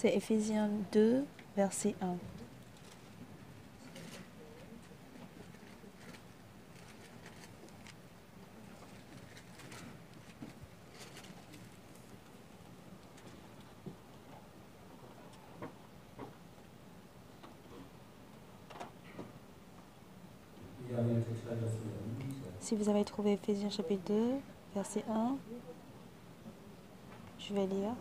C'est Éphésiens 2, verset 1. Si vous avez trouvé Éphésiens chapitre 2, verset 1, je vais lire.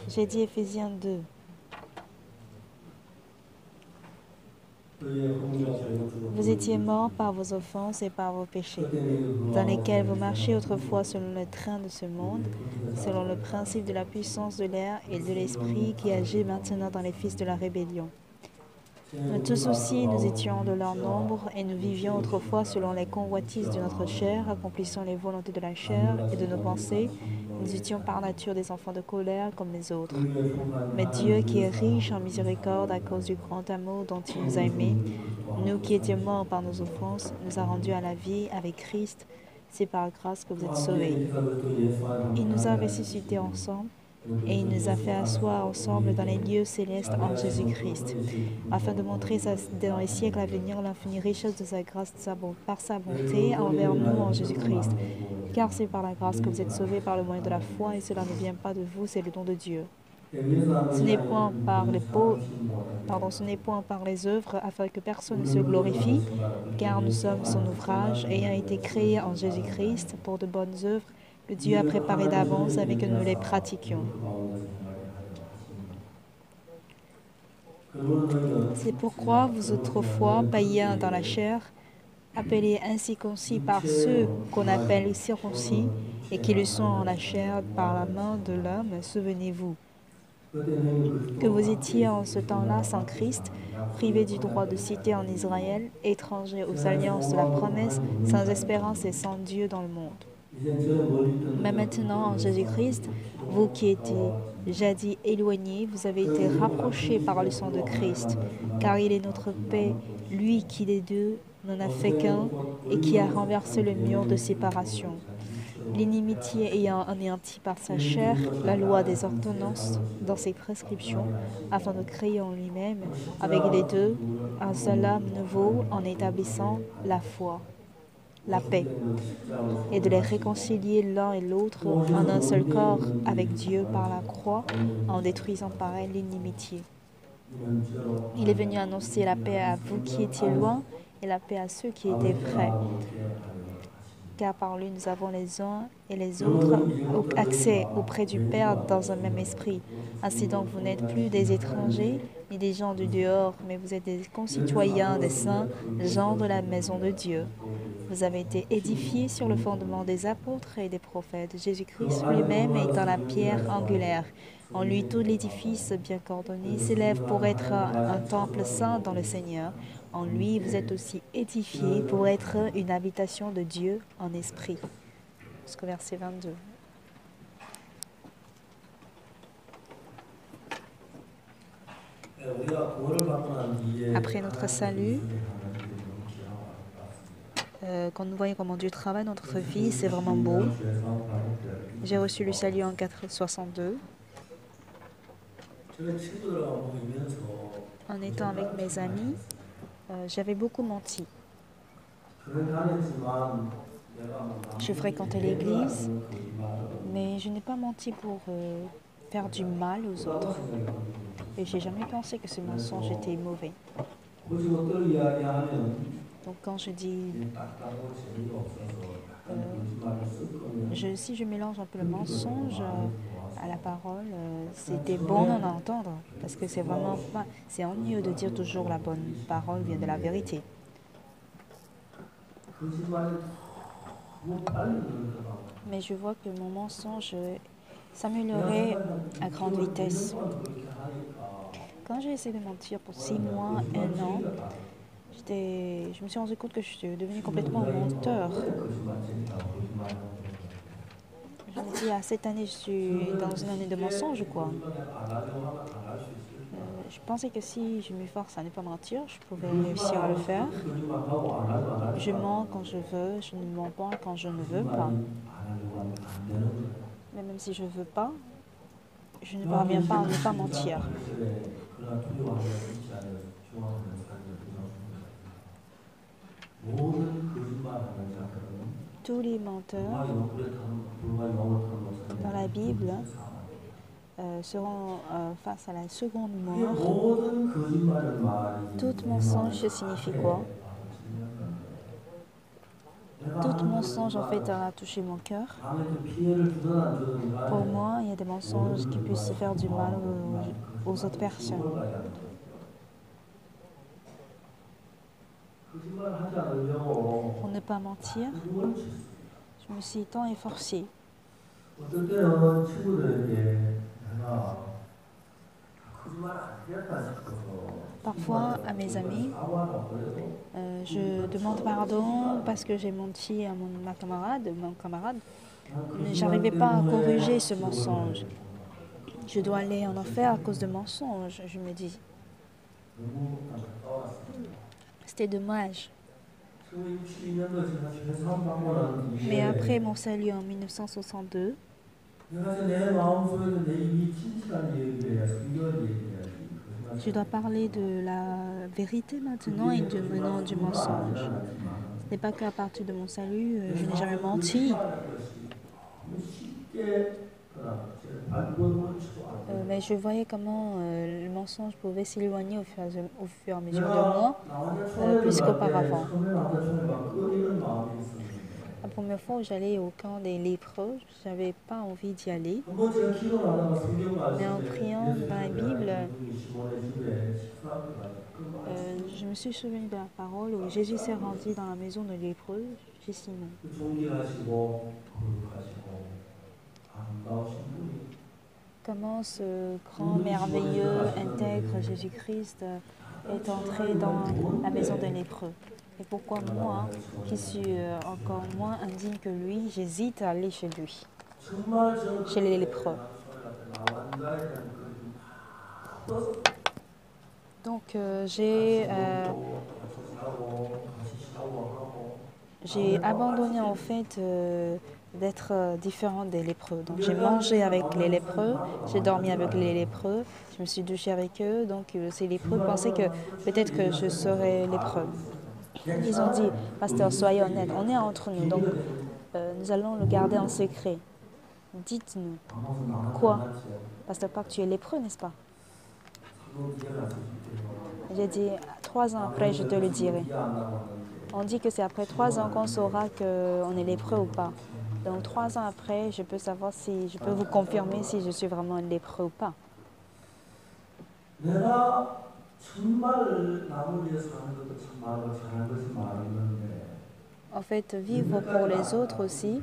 J'ai dit Éphésiens 2. Vous étiez morts par vos offenses et par vos péchés, dans lesquels vous marchiez autrefois selon le train de ce monde, selon le principe de la puissance de l'air et de l'esprit qui agit maintenant dans les fils de la rébellion. Nous tous aussi, nous étions de leur nombre et nous vivions autrefois selon les convoitises de notre chair, accomplissant les volontés de la chair et de nos pensées. Nous étions par nature des enfants de colère comme les autres. Mais Dieu, qui est riche en miséricorde à cause du grand amour dont il nous a aimés, nous qui étions morts par nos offenses, nous a rendus à la vie avec Christ. C'est par grâce que vous êtes sauvés. Il nous a ressuscités ensemble et il nous a fait asseoir ensemble dans les lieux célestes en Jésus-Christ, afin de montrer dans les siècles à venir l'infinie richesse de sa grâce par sa bonté envers nous en Jésus-Christ. Car c'est par la grâce que vous êtes sauvés par le moyen de la foi, et cela ne vient pas de vous, c'est le don de Dieu. Ce n'est point par les œuvres, afin que personne ne se glorifie, car nous sommes son ouvrage, ayant été créés en Jésus-Christ pour de bonnes œuvres que Dieu a préparées d'avance afin que nous les pratiquions. C'est pourquoi vous autrefois, païens dans la chair, appelés incirconcis par ceux qu'on appelle circoncis, et qui le sont en la chair par la main de l'homme, souvenez-vous que vous étiez en ce temps-là sans Christ, privés du droit de cité en Israël, étrangers aux alliances de la promesse, sans espérance et sans Dieu dans le monde. Mais maintenant, en Jésus-Christ, vous qui étiez jadis éloignés, vous avez été rapprochés par le sang de Christ, car il est notre paix, lui qui des deux n'en a fait qu'un et qui a renversé le mur de séparation, l'inimitié ayant anéanti par sa chair la loi des ordonnances dans ses prescriptions, afin de créer en lui-même, avec les deux, un seul homme nouveau en établissant la foi, la paix, et de les réconcilier l'un et l'autre en un seul corps avec Dieu par la croix, en détruisant par elle l'inimitié. Il est venu annoncer la paix à vous qui étiez loin et la paix à ceux qui étaient près. Car par lui nous avons les uns et les autres accès auprès du Père dans un même esprit. Ainsi donc vous n'êtes plus des étrangers ni des gens du dehors, mais vous êtes des concitoyens des saints, gens de la maison de Dieu. Vous avez été édifiés sur le fondement des apôtres et des prophètes. Jésus-Christ lui-même étant la pierre angulaire. En lui, tout l'édifice bien coordonné s'élève pour être un temple saint dans le Seigneur. En lui, vous êtes aussi édifiés pour être une habitation de Dieu en esprit. Jusqu'au verset 22. Après notre salut, quand nous voyons comment Dieu travaille dans notre vie, c'est vraiment beau. J'ai reçu le salut en 462. En étant avec mes amis, j'avais beaucoup menti. Je fréquentais l'église, mais je n'ai pas menti pour faire du mal aux autres. Et j'ai jamais pensé que ce mensonge était mauvais. Donc quand je dis, si je mélange un peu le mensonge à la parole, c'était bon d'en entendre, parce que c'est vraiment pas, c'est ennuyeux de dire toujours la bonne parole vient de la vérité. Mais je vois que mon mensonge s'améliorait à grande vitesse. Quand j'ai essayé de mentir pour 6 mois, 1 an, je me suis rendu compte que je suis devenue complètement menteur. Je me dis, cette année, je suis dans une année de mensonge ou quoi. Je pensais que si je m'efforce à ne pas mentir, je pouvais réussir à le faire. Je mens quand je veux, je ne mens pas quand je ne veux pas. Mais même si je ne veux pas, je ne parviens pas à ne pas mentir. Tous les menteurs dans la Bible seront face à la seconde mort. Tout mensonge signifie quoi? Tout mensonge en fait a touché mon cœur. Pour moi, il y a des mensonges qui puissent faire du mal aux autres personnes. Pour ne pas mentir, je me suis tant efforcée. Parfois, à mes amis, je demande pardon parce que j'ai menti à mon camarade. Mais j'arrivais pas à corriger ce mensonge. Je dois aller en enfer à cause de mensonges, je me dis. C'était dommage. Mais après mon salut en 1962, je dois parler de la vérité maintenant et de maintenant du mensonge. Ce n'est pas qu'à partir de mon salut, je n'ai jamais menti. Mais je voyais comment le mensonge pouvait s'éloigner au fur et à mesure de moi, plus qu'auparavant. La première fois où j'allais au camp des lépreux, je n'avais pas envie d'y aller. Mais en priant dans la Bible, je me suis souvenu de la parole où Jésus s'est rendu dans la maison de lépreux chez Simon. Comment ce grand, merveilleux, intègre Jésus-Christ est entré dans la maison des lépreux. Et pourquoi moi, qui suis encore moins indigne que lui, j'hésite à aller chez lui, chez les lépreux. Donc j'ai abandonné en fait d'être différente des lépreux. Donc j'ai mangé avec les lépreux, j'ai dormi avec les lépreux, je me suis douchée avec eux. Donc ces lépreux pensaient que peut-être que je serais lépreux. Ils ont dit, pasteur, soyez honnête, on est entre nous, donc nous allons le garder en secret. Dites-nous, quoi? Pasteur Park, tu es lépreux, n'est-ce pas? J'ai dit, 3 ans après, je te le dirai. On dit que c'est après 3 ans qu'on saura qu'on est lépreux ou pas. Donc 3 ans après, je peux savoir si je peux vous confirmer si je suis vraiment lépreux ou pas. En fait, vivre pour les autres aussi,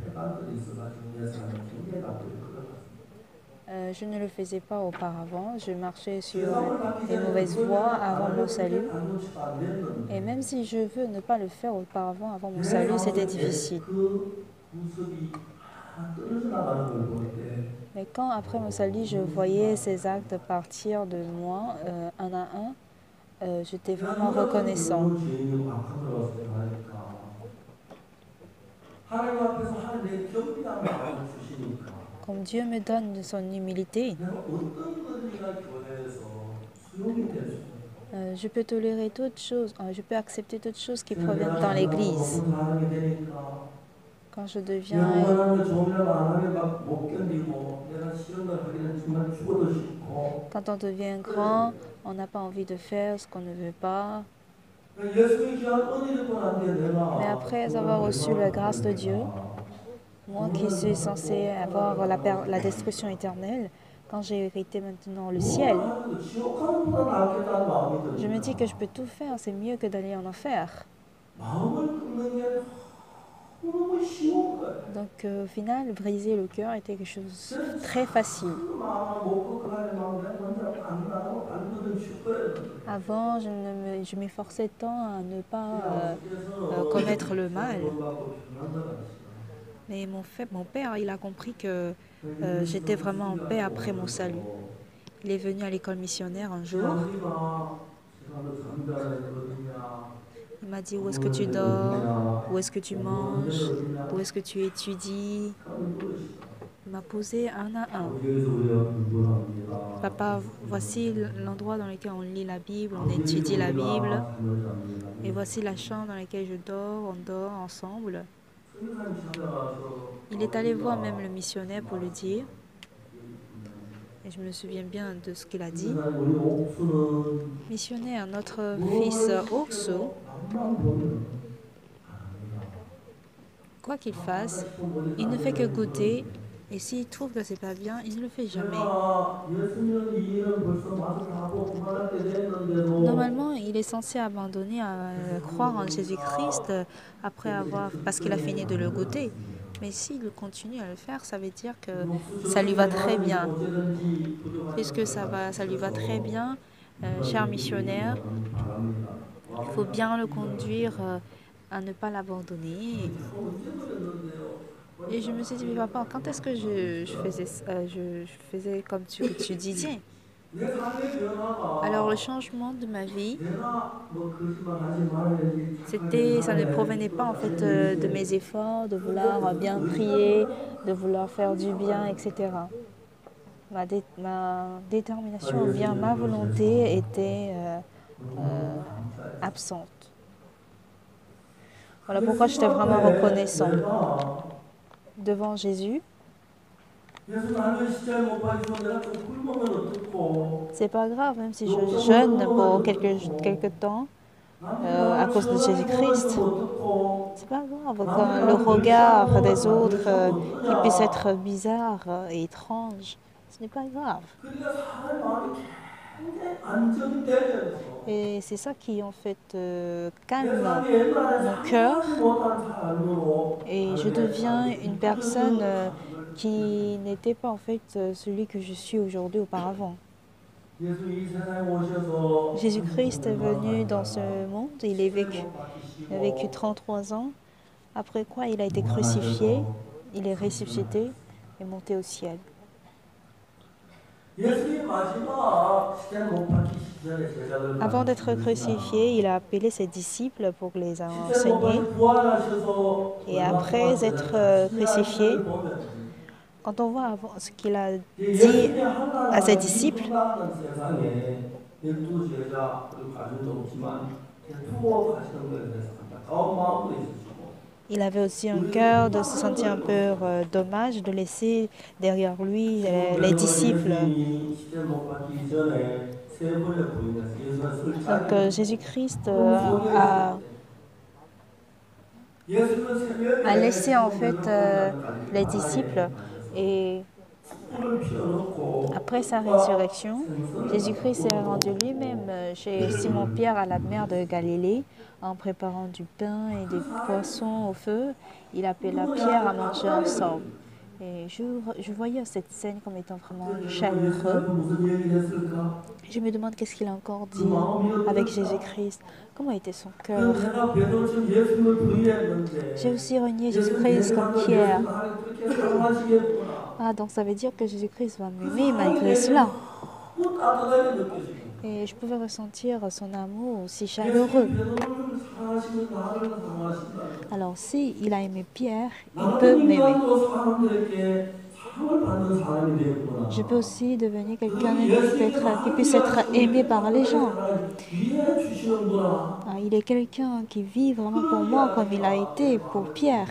je ne le faisais pas auparavant. Je marchais sur les mauvaises voies avant mon salut. Et même si je veux ne pas le faire auparavant, avant mon salut, c'était difficile. Mais quand après mon salut, je voyais ces actes partir de moi, un à un, j'étais vraiment reconnaissant. Comme Dieu me donne de son humilité, je peux tolérer toutes choses, je peux accepter toutes choses qui proviennent dans l'Église. Quand je deviens... Quand on devient grand, on n'a pas envie de faire ce qu'on ne veut pas. Mais après avoir reçu la grâce de Dieu, moi qui suis censé avoir la destruction éternelle, quand j'ai hérité maintenant le ciel, je me dis que je peux tout faire, c'est mieux que d'aller en enfer. Donc au final, briser le cœur était quelque chose de très facile. Avant, je m'efforçais tant à ne pas commettre le mal. Mais mon père, il a compris que j'étais vraiment en paix après mon salut. Il est venu à l'école missionnaire un jour. Il m'a dit, où est-ce que tu dors? Où est-ce que tu manges? Où est-ce que tu étudies? Il m'a posé un à un. Papa, voici l'endroit dans lequel on lit la Bible, on étudie la Bible. Et voici la chambre dans laquelle je dors, on dort ensemble. Il est allé voir même le missionnaire pour lui dire. Et je me souviens bien de ce qu'il a dit. Missionnaire, notre fils Oksu, quoi qu'il fasse, il ne fait que goûter. Et s'il trouve que c'est pas bien, il ne le fait jamais. Normalement, il est censé abandonner à croire en Jésus-Christ parce qu'il a fini de le goûter. Mais s'il continue à le faire, ça veut dire que ça lui va très bien. Puisque ça lui va très bien, cher missionnaire, il faut bien le conduire à ne pas l'abandonner. Et je me suis dit, mais papa, quand est-ce que je faisais comme tu disais? Alors le changement de ma vie, ça ne provenait pas en fait de mes efforts, de vouloir bien prier, de vouloir faire du bien, etc. Ma détermination ou bien ma volonté était absente. Voilà pourquoi j'étais vraiment reconnaissant devant Jésus. C'est pas grave, même si je jeûne pour quelques temps à cause de Jésus-Christ. C'est pas grave quand le regard des autres il puisse être bizarre et étrange. Ce n'est pas grave. Et c'est ça qui en fait calme mon cœur et je deviens une personne qui n'était pas en fait celui que je suis aujourd'hui auparavant. Jésus-Christ est venu dans ce monde, il a vécu 33 ans, après quoi il a été crucifié, il est ressuscité et monté au ciel. Avant d'être crucifié, il a appelé ses disciples pour les enseigner. Et après être crucifié, quand on voit ce qu'il a dit à ses disciples, il avait aussi un cœur de se sentir un peu dommage de laisser derrière lui les disciples. Donc Jésus-Christ a laissé en fait les disciples et après sa résurrection, Jésus-Christ s'est rendu lui-même chez Simon-Pierre à la mer de Galilée en préparant du pain et des poissons au feu. Il appela Pierre à manger ensemble. Et je voyais cette scène comme étant vraiment chaleureux. Je me demande qu'est-ce qu'il a encore dit avec Jésus-Christ. Comment était son cœur? J'ai aussi renié Jésus-Christ comme Pierre. Ah, donc ça veut dire que Jésus-Christ va m'aimer malgré cela. Et je pouvais ressentir son amour aussi chaleureux. Alors, si il a aimé Pierre, il peut m'aimer. Je peux aussi devenir quelqu'un qui puisse être aimé par les gens. Ah, il est quelqu'un qui vit vraiment pour moi comme il a été pour Pierre.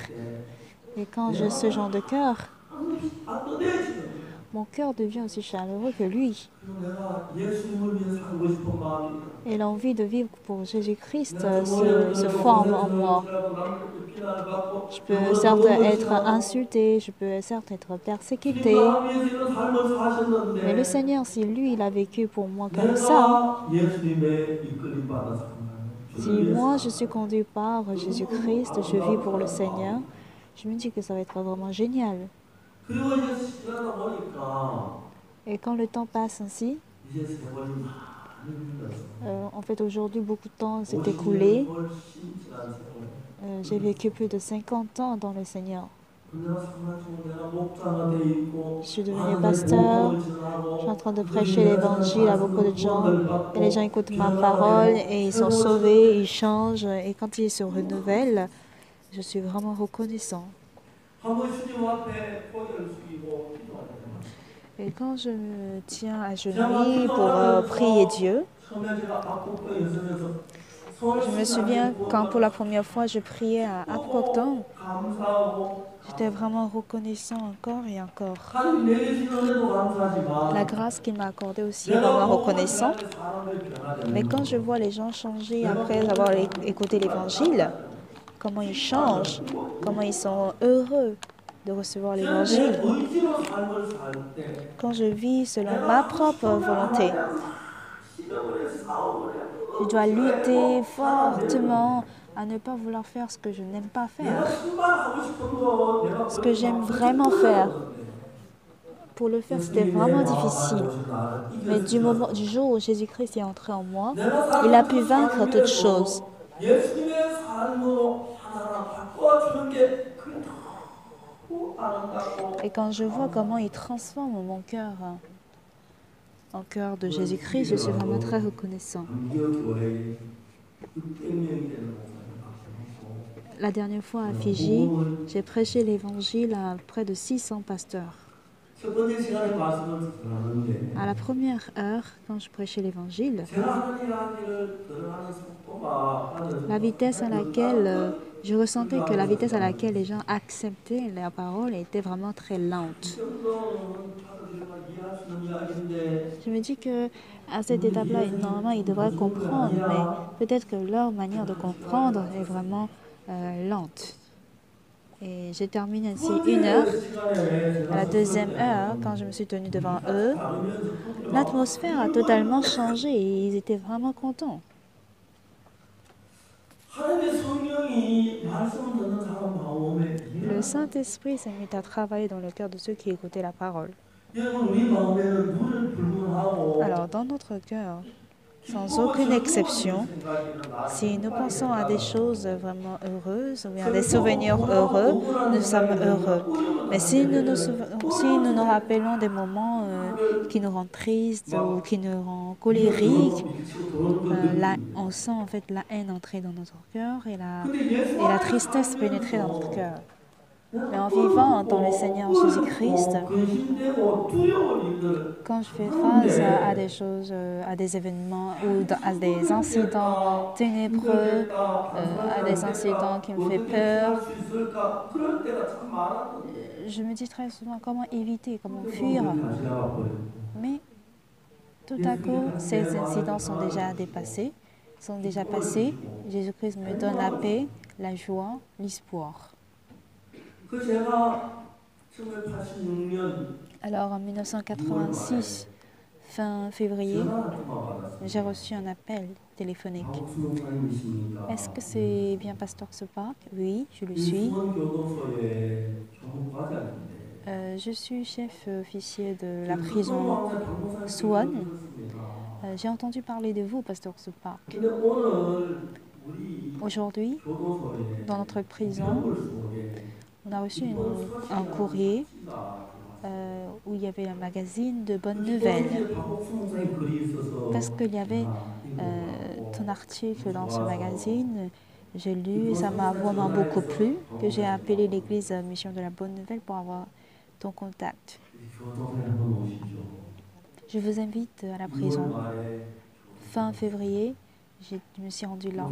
Et quand j'ai ce genre de cœur, mon cœur devient aussi chaleureux que lui. Et l'envie de vivre pour Jésus-Christ se forme en moi. Je peux certes être insulté, je peux certes être persécuté. Mais le Seigneur, si lui, il a vécu pour moi comme ça, si moi, je suis conduit par Jésus-Christ, je vis pour le Seigneur, je me dis que ça va être vraiment génial. Et quand le temps passe ainsi, en fait aujourd'hui beaucoup de temps s'est écoulé. J'ai vécu plus de 50 ans dans le Seigneur. Je suis devenu pasteur, je suis en train de prêcher l'évangile à beaucoup de gens. Et les gens écoutent ma parole et ils sont sauvés, ils changent. Et quand ils se renouvellent, je suis vraiment reconnaissant. Et quand je me tiens à genoux pour prier Dieu, je me souviens quand pour la première fois je priais à Apgujeong, j'étais vraiment reconnaissant encore et encore. La grâce qu'il m'a accordée aussi, vraiment reconnaissant. Mais quand je vois les gens changer après avoir écouté l'évangile, comment ils changent, comment ils sont heureux de recevoir l'évangile. Quand je vis selon ma propre volonté, je dois lutter fortement à ne pas vouloir faire ce que je n'aime pas faire, ce que j'aime vraiment faire. Pour le faire, c'était vraiment difficile. Mais du jour où Jésus-Christ est entré en moi, il a pu vaincre toutes choses. Et quand je vois comment il transforme mon cœur en cœur de Jésus-Christ, je suis vraiment très reconnaissant. La dernière fois à Fidji, j'ai prêché l'évangile à près de 600 pasteurs. À la première heure, quand je prêchais l'évangile, la vitesse à laquelle je ressentais que la vitesse à laquelle les gens acceptaient la parole était vraiment très lente. Je me dis que à cette étape-là, normalement, ils devraient comprendre, mais peut-être que leur manière de comprendre est vraiment lente. Et j'ai terminé ainsi 1 heure. À la deuxième heure, quand je me suis tenue devant eux, l'atmosphère a totalement changé et ils étaient vraiment contents. Le Saint-Esprit s'est mis à travailler dans le cœur de ceux qui écoutaient la parole. Alors, dans notre cœur, sans aucune exception, si nous pensons à des choses vraiment heureuses ou à des souvenirs heureux, nous sommes heureux. Mais si nous nous rappelons des moments qui nous rendent tristes ou qui nous rendent colériques, on sent en fait la haine entrer dans notre cœur et la tristesse pénétrer dans notre cœur. Mais en vivant dans le Seigneur Jésus-Christ, quand je fais face à des choses, à des événements ou à des incidents ténébreux, à des incidents qui me font peur, je me dis très souvent comment éviter, comment fuir. Mais tout à coup, ces incidents sont déjà dépassés, sont déjà passés. Jésus-Christ me donne la paix, la joie, l'espoir. Alors en 1986, fin février, j'ai reçu un appel téléphonique. Est-ce que c'est bien Pasteur Sepak? Oui, je le suis. Je suis chef officier de la prison Suwon. J'ai entendu parler de vous, Pasteur Sepak. Aujourd'hui, dans notre prison, on a reçu un courrier où il y avait un magazine de bonnes nouvelles. Parce qu'il y avait ton article dans ce magazine, j'ai lu et ça m'a vraiment beaucoup plu, que j'ai appelé l'église Mission de la Bonne Nouvelle pour avoir ton contact. Je vous invite à la prison. Fin février, je me suis rendue là.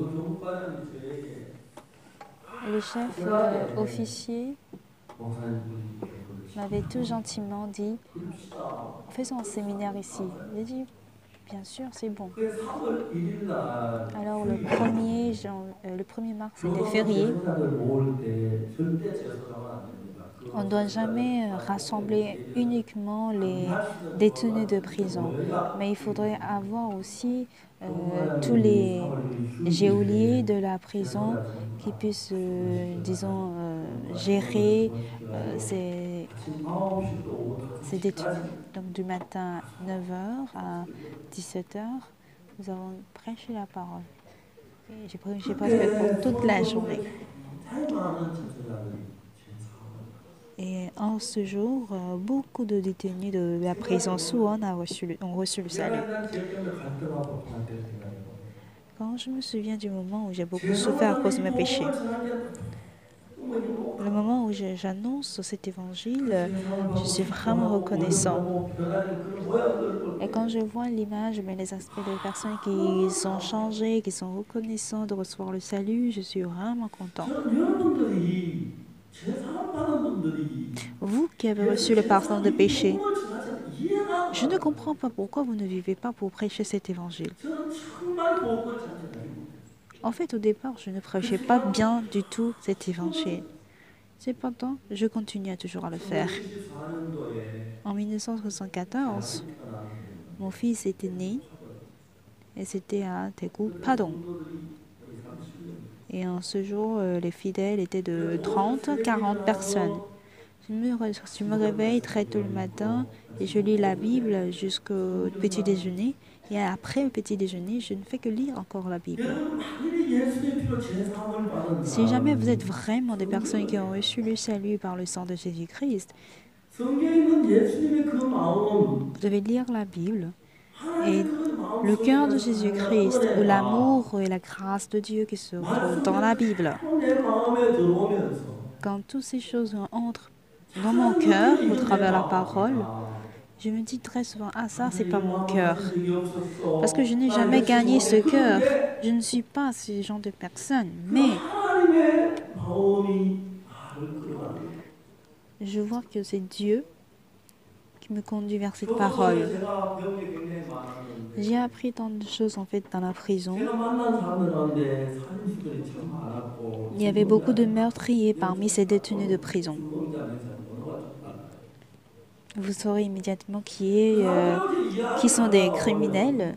Le chef officier m'avait tout gentiment dit « Faisons un séminaire ici ». J'ai dit « Bien sûr, c'est bon ». Alors le 1er mars, c'était férié. On ne doit jamais rassembler uniquement les détenus de prison, mais il faudrait avoir aussi tous les geôliers de la prison qui puissent, disons, gérer ces détenus. Donc du matin à 9h à 17h, nous avons prêché la parole. J'ai prêché presque pour toute la journée. Et en ce jour, beaucoup de détenus de la prison Suwon ont reçu le salut. 신앙에 대한 지열 때문에 갈등하고 통할 때를 생각해 보면 Quand je me souviens du moment où j'ai beaucoup souffert à cause de mes péchés, 죄사함을 전하겠다. 그러면 이게 le 뭐 moment où j'annonce cet évangile, 그 죄사함을 je 하고 suis vraiment 기뻐하고 reconnaissant. 번영하고 변하는 그런 모양들을 볼 Et 때 quand je vois l'image, mais les aspects des personnes qui sont changées, qui sont reconnaissants de recevoir le salut, je suis vraiment content. 저는 여러분들이 죄사함 받은 분들이 Vous qui avez reçu le 예수의 pardon de 죄사함 이 péché, 복음을 전하지 이해가 안 je ne 가요. comprends pas pourquoi vous ne vivez pas pour prêcher cet évangile. 저는 정말 복음을 전하지 못해요. En fait, au départ, je ne prêchais pas 그렇지만 bien du tout cet évangile. Cependant, je continue toujours à le faire. 1974년도에 En 1974, 아들이 태어났는데 mon fils était né et c'était à Daegu, 그때 Padong. 성도들이 거의 30명. Et en ce jour, les fidèles étaient de 그래서 오늘 30, 새벽에 40 personnes. 일어나서 Je me réveille très tôt le matin et je lis la Bible jusqu'au petit déjeuner. Et après le petit déjeuner, je ne fais que lire encore la Bible. 여러분 만일에 예수의 피로 죄사함을 받은 Si jamais vous êtes 사람은 vraiment des personnes qui ont reçu le salut par le sang de Jésus-Christ, 성경에 있는 예수님의 그 마음은 vous devez lire la Bible et 하나님의 그 마음 le cœur de 속에는 Jésus-Christ, ou l'amour et la grâce de Dieu qui se retrouvent dans la Bible. 내 마음에 들어오면서 Quand toutes ces choses entrent dans mon cœur au travers de la parole, je me dis très souvent, ah ça, c'est pas mon cœur. Parce que je n'ai jamais gagné ce cœur. Je ne suis pas ce genre de personne. Mais 하나님의 마음이 나를 끌어가는 je vois que c'est Dieu qui me conduit vers cette 교도소에 parole. 제가 배운 게 굉장히 많았는데 J'ai appris tant de choses en fait dans la prison. 제가 만난 사람들 가운데 살인수들이 참 많았고 Il y avait beaucoup de meurtriers parmi ces détenus de prison. 중범자면서 번호가 좀 달라요. Vous saurez immédiatement qui sont des criminels.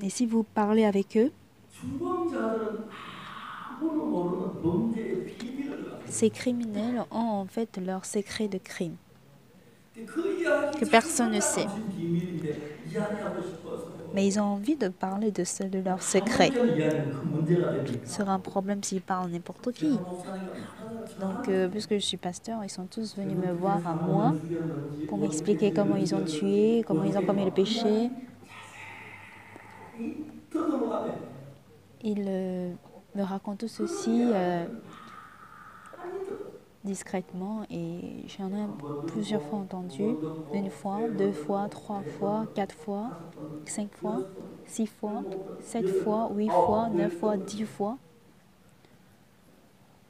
Et si vous parlez avec eux, 중범자들은 아무도 모르는 범죄의 비밀을 가지고 ces criminels ont en fait leur secret de crime 그 이야기 que personne ne sait. 자체가 비밀인데 이야기하고 싶어서 Mais ils ont envie de parler de leur secret. 이야기는 그 문제가 되니까 Ce sera un problème s'ils parlent n'importe qui. 제가 목사니까 Donc, puisque je suis pasteur, ils sont tous venus me voir à moi pour m'expliquer comment ils ont tué, comment ils ont commis le péché. 더듬어가네. Ils me racontent tout ceci discrètement et j'en ai plusieurs fois entendu. Une fois, deux fois, trois fois, quatre fois, 5 fois, 6 fois, 7 fois, 8 fois, 9 fois, 10 fois.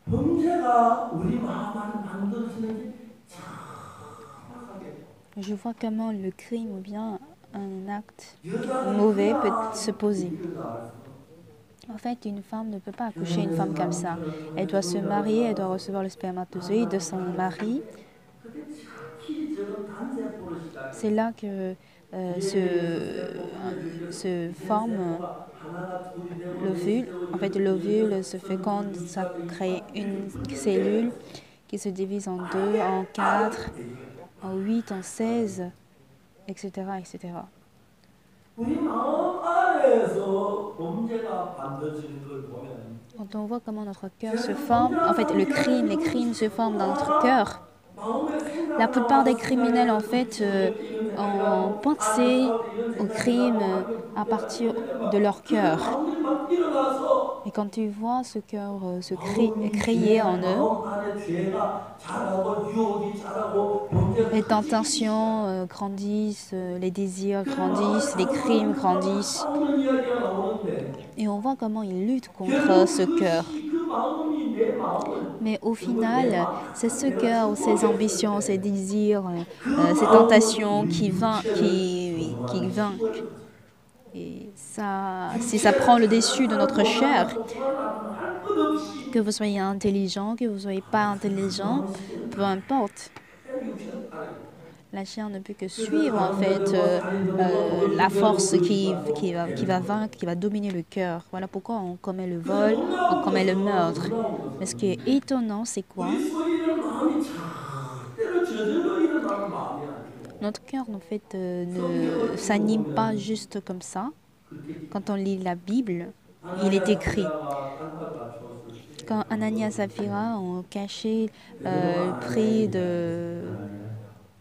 범죄가 우리 마음을 만들어지는지 정확하게 Je vois comment le crime ou bien un acte mauvais peut se poser. En fait, une femme ne peut pas accoucher une femme comme ça. Elle doit se marier, elle doit recevoir le spermatozoïde de son mari. C'est là que se forme l'ovule. En fait, l'ovule se féconde, ça crée une cellule qui se divise en 2, en 4, en 8, en 16, etc., etc. 우리 마음 안에서 범죄가 만들어지는 걸 보면 Quand on voit comment notre cœur se forme, en fait, les crimes se forment dans notre cœur. La plupart des criminels, en fait, ont pensé aux crimes à partir de leur cœur. 마음들이 막 일어나서 Et quand tu vois ce cœur se créer en eux, 마음 안에 죄가 자라고 유혹이 자라고 범죄가 les tentations grandissent, les désirs grandissent, les crimes grandissent. 싸우는 이야기가 나오는데 Et on voit comment ils luttent contre ce cœur. 그 마음이 내 마음을 Mais au final, c'est ce cœur, ces ambitions, ces désirs, ces tentations qui vainquent. Et ça, si ça prend le dessus de notre chair, que vous soyez intelligent, que vous ne soyez pas intelligent, peu importe. La chair ne peut que suivre en fait la force qui va vaincre, qui va dominer le cœur. Voilà pourquoi on commet le vol, on commet le meurtre. Mais ce qui est étonnant, c'est quoi? 우리 소리는 마음이 절대로 저절로 일어나는 마음이 아니에요. Notre cœur en fait ne s'anime pas juste comme ça. Quand on lit la Bible, il est écrit, 사피라가 땅값을 맞추었을 quand 때 Ananias et Saphira ont caché le prix de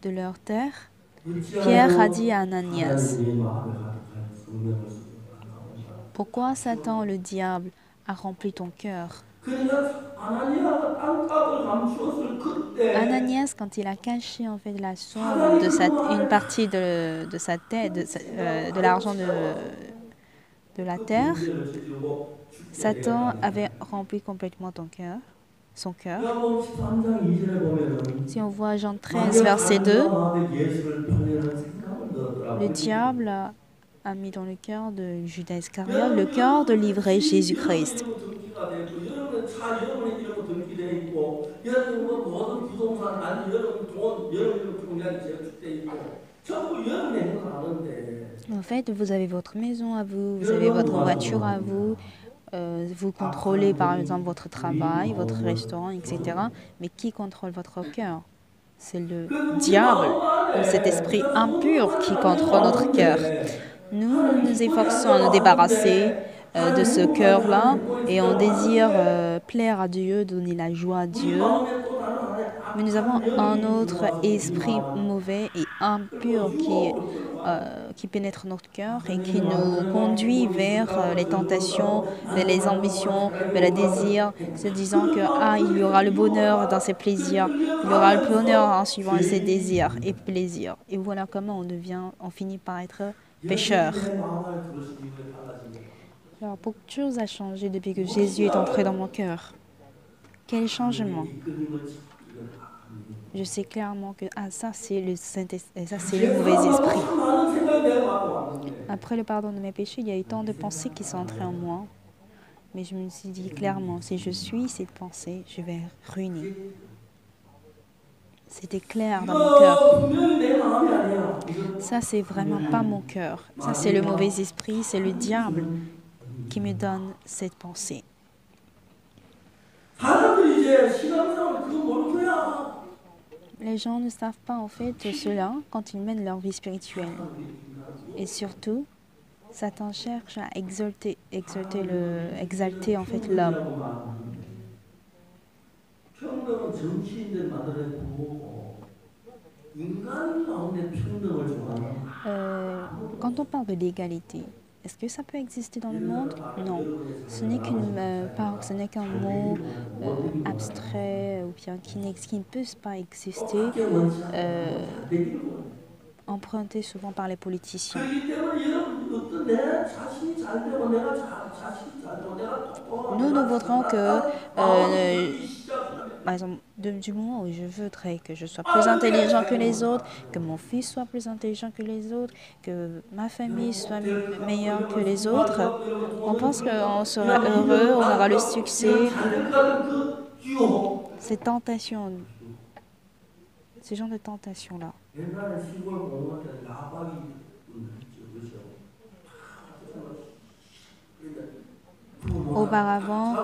leur terre, 그렇지 Pierre a dit 않아도 à 하나님의 Ananias, 마음에 가득하여 성령을 쏟아붓는 pourquoi Satan, le diable, a rempli ton cœur? 그러니까 아나니아가 땅값을 감추었을 그때 Ananias, quand il a caché en fait la somme 사단이 그 une 마음에 partie de sa tête, de 생각을 l'argent 채워가지고 de la 그 terre, 범죄를 저지르고 죽게 Satan 했다는 avait 거예요. rempli complètement son cœur. 요한복음 13장 2절에 Si 보면은 on voit Jean 13, 마귀가 verset 2, 가난한 마음에 예수를 팔려는 생각을 le 넣었더라고요. diable a mis dans le cœur de Judas Iscariote le cœur de 여러분들 livrer 집이 여러분 Jésus-Christ. 이름으로 등기가 돼 있고 여러분의 차 여러분의 이름으로 등기돼 있고 여러분 뭐 모든 부동산 아니 여러분 돈 여러분 이름 통장에 저축돼 있고 전부 여러분의 행사하는데 En fait, vous avez votre maison à vous, vous avez 여러분 votre 뭐하는 voiture à vous, 겁니다. vous 다 contrôlez 파는 par 돈이 exemple votre 우리 travail, votre 마음을 restaurant, etc. Mais qui contrôle votre cœur? C'est le 그래서 우리 diable 마음 ou cet 안에 esprit 우리가 impur 소중한 qui 하나님의 contrôle notre cœur. 마음인데 Nous 하나님 nous 기쁘게 efforçons à nous 한다고 débarrasser 하는데 de 하나님 ce 행복하게 하나님 cœur-là 기뻐해 et on 주려고 désire 하는데 plaire à Dieu, donner la joie à 우리 Dieu. 마음에 또 다른 하나의 Mais nous avons 악한 un 영이 autre 들어와서 우리 esprit 마음을 mauvais et 끌고 impur 유혹으로 끌어가는 qui pénètre notre cœur et qui 하나님의 nous 완전한 마음 conduit 행복이 vers 있을까 les 즐거울까 tentations, vers 나는 les 하나님 정말 ambitions, 제가 vers les 행복할 때 désirs, se 행복 disant que 그 마음 il y 그렇게 aura le 유혹을 bonheur dans ces 받아 plaisirs, 그렇게 il y aura le bonheur en 유혹하면서 suivant ces 죄인이 désirs et 됩니다. plaisirs. Et voilà comment on finit par être 예수님이 pécheur. 내 마음을 들으신 이후에 달라진 것 Alors, beaucoup de choses a changé depuis que Jésus est entré dans mon cœur. Quel changement? 하나님의 이끌림을 지키는 악한 영이 Je sais clairement que ça c'est le ça c'est le mauvais 죄사함하고 esprit. 수많은 생각이 내가 갖고 왔는데 Après le pardon de mes péchés, il y a eu tant de pensées qui sont entrées en moi. Mais je me suis dit clairement, si je suis cette pensée, je vais ruiner. C'était clair dans mon cœur. 이거 분명히 내 마음이 아니야. 이건 Ça, c'est vraiment pas mon cœur. Ça, c'est le mauvais esprit, c'est le diable qui me donne cette pensée. 사람들이 이제 신앙생활 그거 모르는 거야. Les gens ne savent pas en fait cela quand ils mènent leur vie spirituelle. Et surtout, Satan cherche à exalter en fait l'homme. 평등은 정치인들 만들어내고 인간 가운데 평등을 좋아하는 Quand on parle de l'égalité, est-ce que ça peut exister dans le monde? Non. Ce n'est qu'un mot abstrait ou bien qui ne peut pas exister, emprunté souvent par les politiciens. 그렇기 때문에 여러분 어떤 내 자신이 잘 되고 내가 자신이 잘 되고 내가 똑똑하고 Nous, nous voudrons que, 마음이 시작하면 par exemple, du moment où je voudrais que je sois plus intelligent que les autres, que mon fils soit plus intelligent que les autres, que ma famille soit meilleure que les autres, on pense qu'on sera heureux, on aura le succès. 그 유혹 Ces tentations, ce genre de tentations-là. 옛날에 시골 공무원 때 나박이 그렇죠. Auparavant,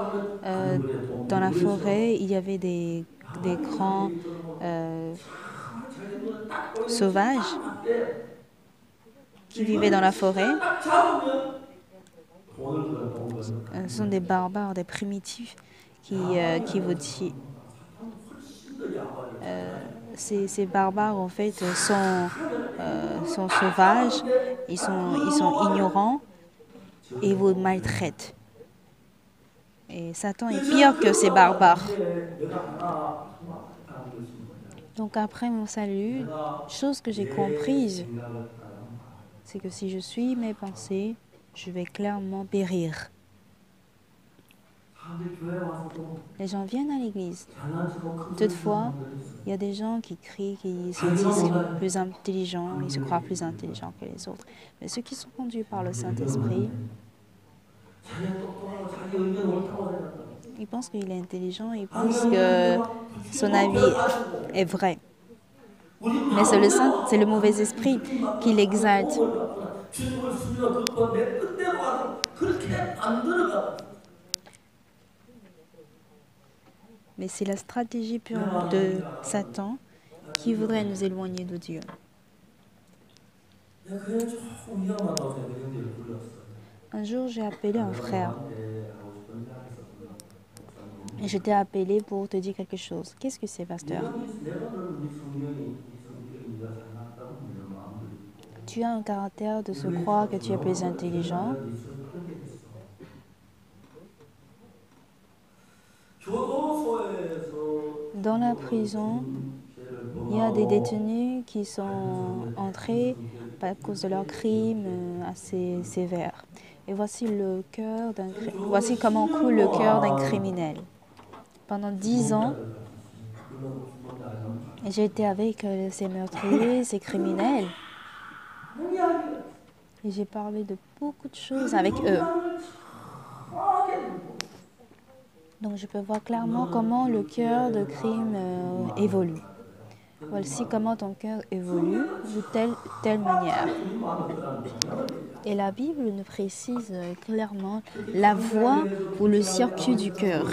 dans la forêt, il y avait des grands sauvages qui vivaient dans la forêt. Ce sont des barbares, des primitifs qui vous disent. Ces barbares, en fait, sont sauvages, ils sont ignorants et ils vous maltraitent. Et Satan est pire que ces barbares. Donc après mon salut, chose que j'ai comprise, c'est que si je suis mes pensées, je vais clairement périr. Les gens viennent à l'église. Toutefois, il y a des gens qui crient, qui se disent plus intelligents, ils se croient plus intelligents que les autres. Mais ceux qui sont conduits par le Saint-Esprit, ils pensent qu'il est intelligent, ils pensent que son avis est vrai. Mais c'est le mauvais esprit qui l'exalte. Mais c'est la stratégie pure de Satan qui voudrait nous éloigner de Dieu. Un jour, j'ai appelé un frère 너한테 하고 싶은 이야기 있었구나. et je t'ai appelé pour te dire quelque chose. Qu'est-ce que c'est, pasteur? 내가 너는 네 성격이 네가 잘났다고 믿는 마음도 있고 Tu as un caractère de se croire que tu es plus intelligent. 네 성격을 그렇게 됐어. 교도소에서 Dans la prison, il y a des détenus qui sont entrés à cause de leurs crimes assez sévères. Et voici comment coule le cœur d'un criminel. Pendant 10 ans, j'ai été avec ces meurtriers, ces criminels, et j'ai parlé de beaucoup de choses avec eux. Donc je peux voir clairement comment le cœur de crime évolue. Voici comment ton cœur évolue de telle manière. Et la Bible nous précise clairement la voie ou le circuit du cœur.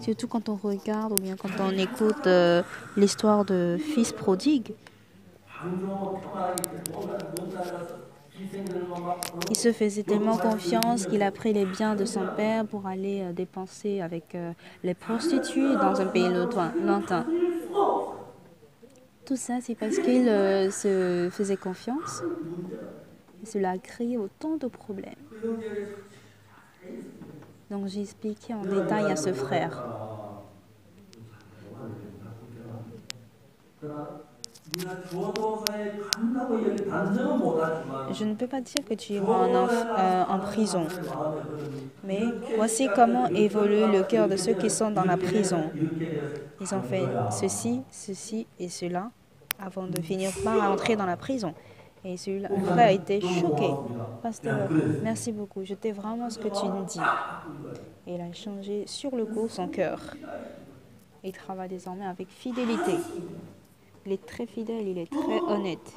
Surtout quand on regarde ou bien quand on écoute l'histoire de fils prodigue. Il se faisait tellement confiance qu'il a pris les biens de son père pour aller dépenser avec les prostituées dans un pays lointain. Tout ça, c'est parce qu'il se faisait confiance. Et cela a créé autant de problèmes. Donc j'ai expliqué en détail à ce frère. Je ne peux pas dire que tu iras en prison, mais voici comment évolue le cœur de ceux qui sont dans la prison. Ils ont fait ceci, ceci et cela avant de finir par entrer dans la prison. Et le frère a été choqué. Pasteur, merci beaucoup, je t'ai vraiment ce que tu me dis. Et il a changé sur le coup son cœur. Il travaille désormais avec fidélité. Il est très fidèle, il est très honnête.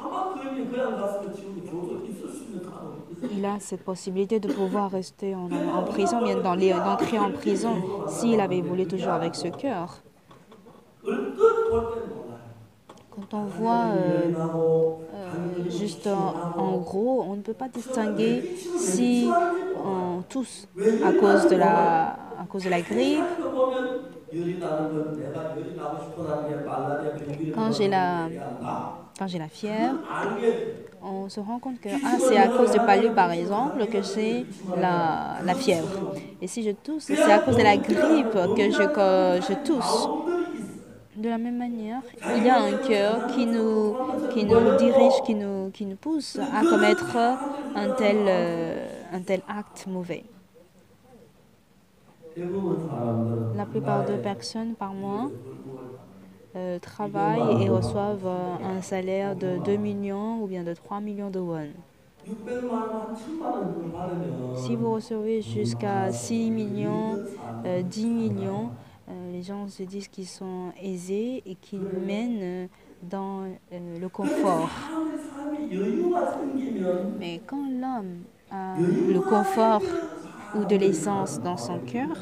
Il a cette possibilité de pouvoir rester en prison, bien d'entrer en prison, s'il avait voulu toujours avec ce cœur. Quand on voit juste en gros, on ne peut pas distinguer si tous, à cause de la grippe, quand j'ai la fièvre, on se rend compte que c'est à cause de palu par exemple que j'ai la fièvre. Et si je tousse, c'est à cause de la grippe que je tousse. De la même manière, il y a un cœur qui nous dirige, qui nous pousse à commettre un tel acte mauvais. La plupart des personnes par mois travaillent et reçoivent un salaire de 2 millions ou bien de 3 millions de won. Si vous recevez jusqu'à 6 millions, 10 millions, les gens se disent qu'ils sont aisés et qu'ils mènent dans le confort. Mais quand l'homme a le confort ou de l'aisance dans son cœur,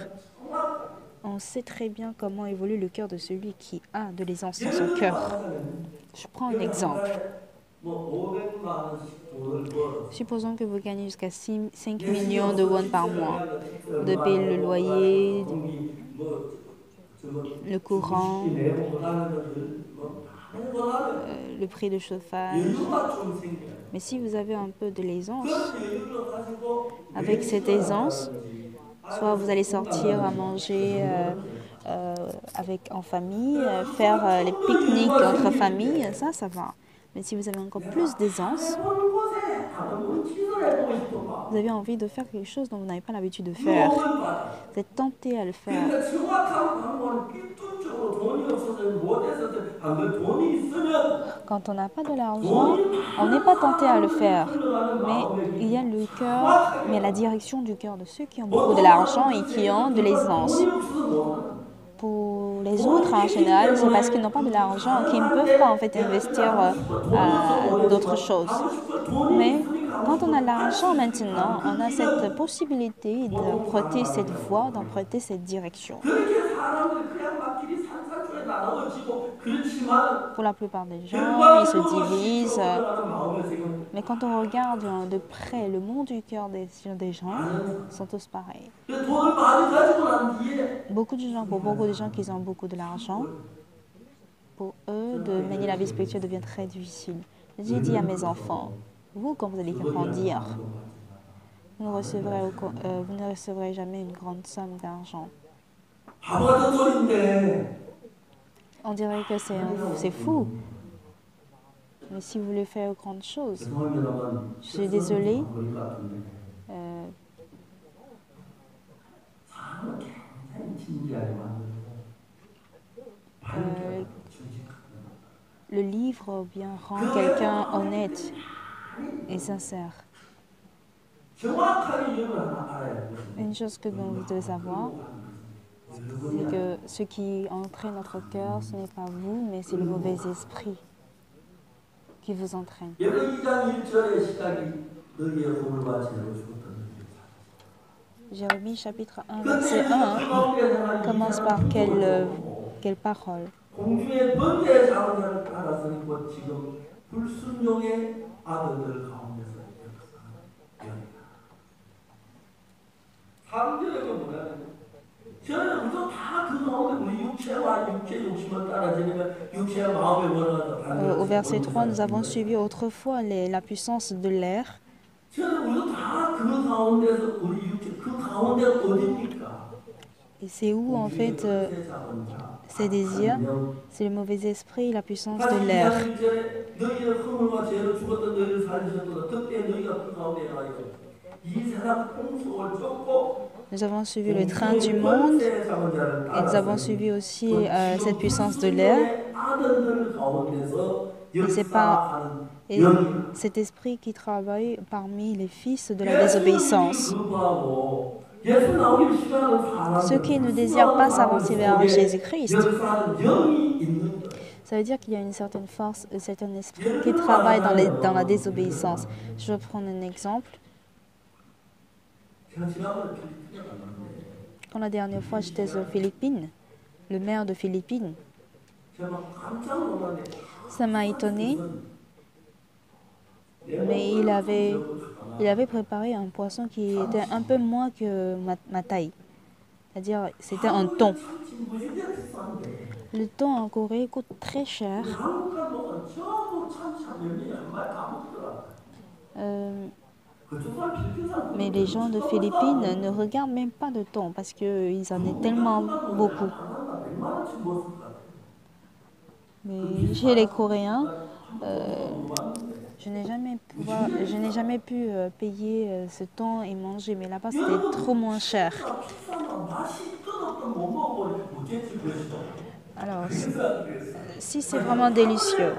on sait très bien comment évolue le cœur de celui qui a de l'aisance dans son cœur. Je prends un exemple. Supposons que vous gagnez jusqu'à 5 millions de won par mois. Vous devez payer le loyer, le courant, le prix de chauffage. Mais si vous avez un peu de l'aisance, avec cette aisance, soit vous allez sortir à manger en famille, faire les pique-niques entre familles, ça va. Mais si vous avez encore plus d'aisance, vous avez envie de faire quelque chose dont vous n'avez pas l'habitude de faire. Vous êtes tenté à le faire. Quand on n'a pas de l'argent, on n'est pas tenté à le faire. Mais il y a le cœur, mais la direction du cœur de ceux qui ont beaucoup de l'argent et qui ont de l'aisance. Pour les autres, en général, c'est parce qu'ils n'ont pas de l'argent qu'ils ne peuvent pas en fait investir d'autres choses. Mais quand on a l'argent maintenant, on a cette possibilité d'emprunter cette voie, d'emprunter cette direction. Pour la plupart des gens, ils se divisent. Mais quand on regarde de près le monde du cœur des gens, ils sont tous pareils. Pour beaucoup de gens qui ont beaucoup de l'argent, pour eux, de mener la vie spirituelle devient très difficile. J'ai dit à mes enfants, vous, quand vous allez grandir, vous ne recevrez jamais une grande somme d'argent. On dirait que c'est fou. Mais si vous voulez faire grandes choses, je suis désolée. Le livre bien rend quelqu'un honnête et sincère. Une chose que vous devez savoir, c'est que ce qui entraîne notre cœur, ce n'est pas vous, mais c'est le mauvais esprit qui vous entraîne. Jérémie chapitre 1, verset 1 commence par quelle parole? Au verset 3, nous avons suivi autrefois la puissance de l'air. Et c'est où en fait ces désirs? C'est le mauvais esprit, la puissance de l'air. Nous avons suivi le train du monde et nous avons suivi aussi cette puissance de l'air. Et cet esprit qui travaille parmi les fils de la désobéissance. Ceux qui ne désirent pas s'avancer vers Jésus-Christ, ça veut dire qu'il y a une certaine force, un certain esprit qui travaille dans la désobéissance. Je vais prendre un exemple. Quand la dernière fois j'étais aux Philippines, le maire de Philippines, ça m'a étonné, mais il avait préparé un poisson qui était un peu moins que ma taille. C'est-à-dire, c'était un thon. Le thon en Corée coûte très cher. Mais les gens de Philippines ne regardent même pas de thon parce qu'ils en ont tellement beaucoup. Mais chez les Coréens, je n'ai jamais pu payer ce thon et manger, mais là-bas c'était trop moins cher. Alors, si c'est vraiment délicieux,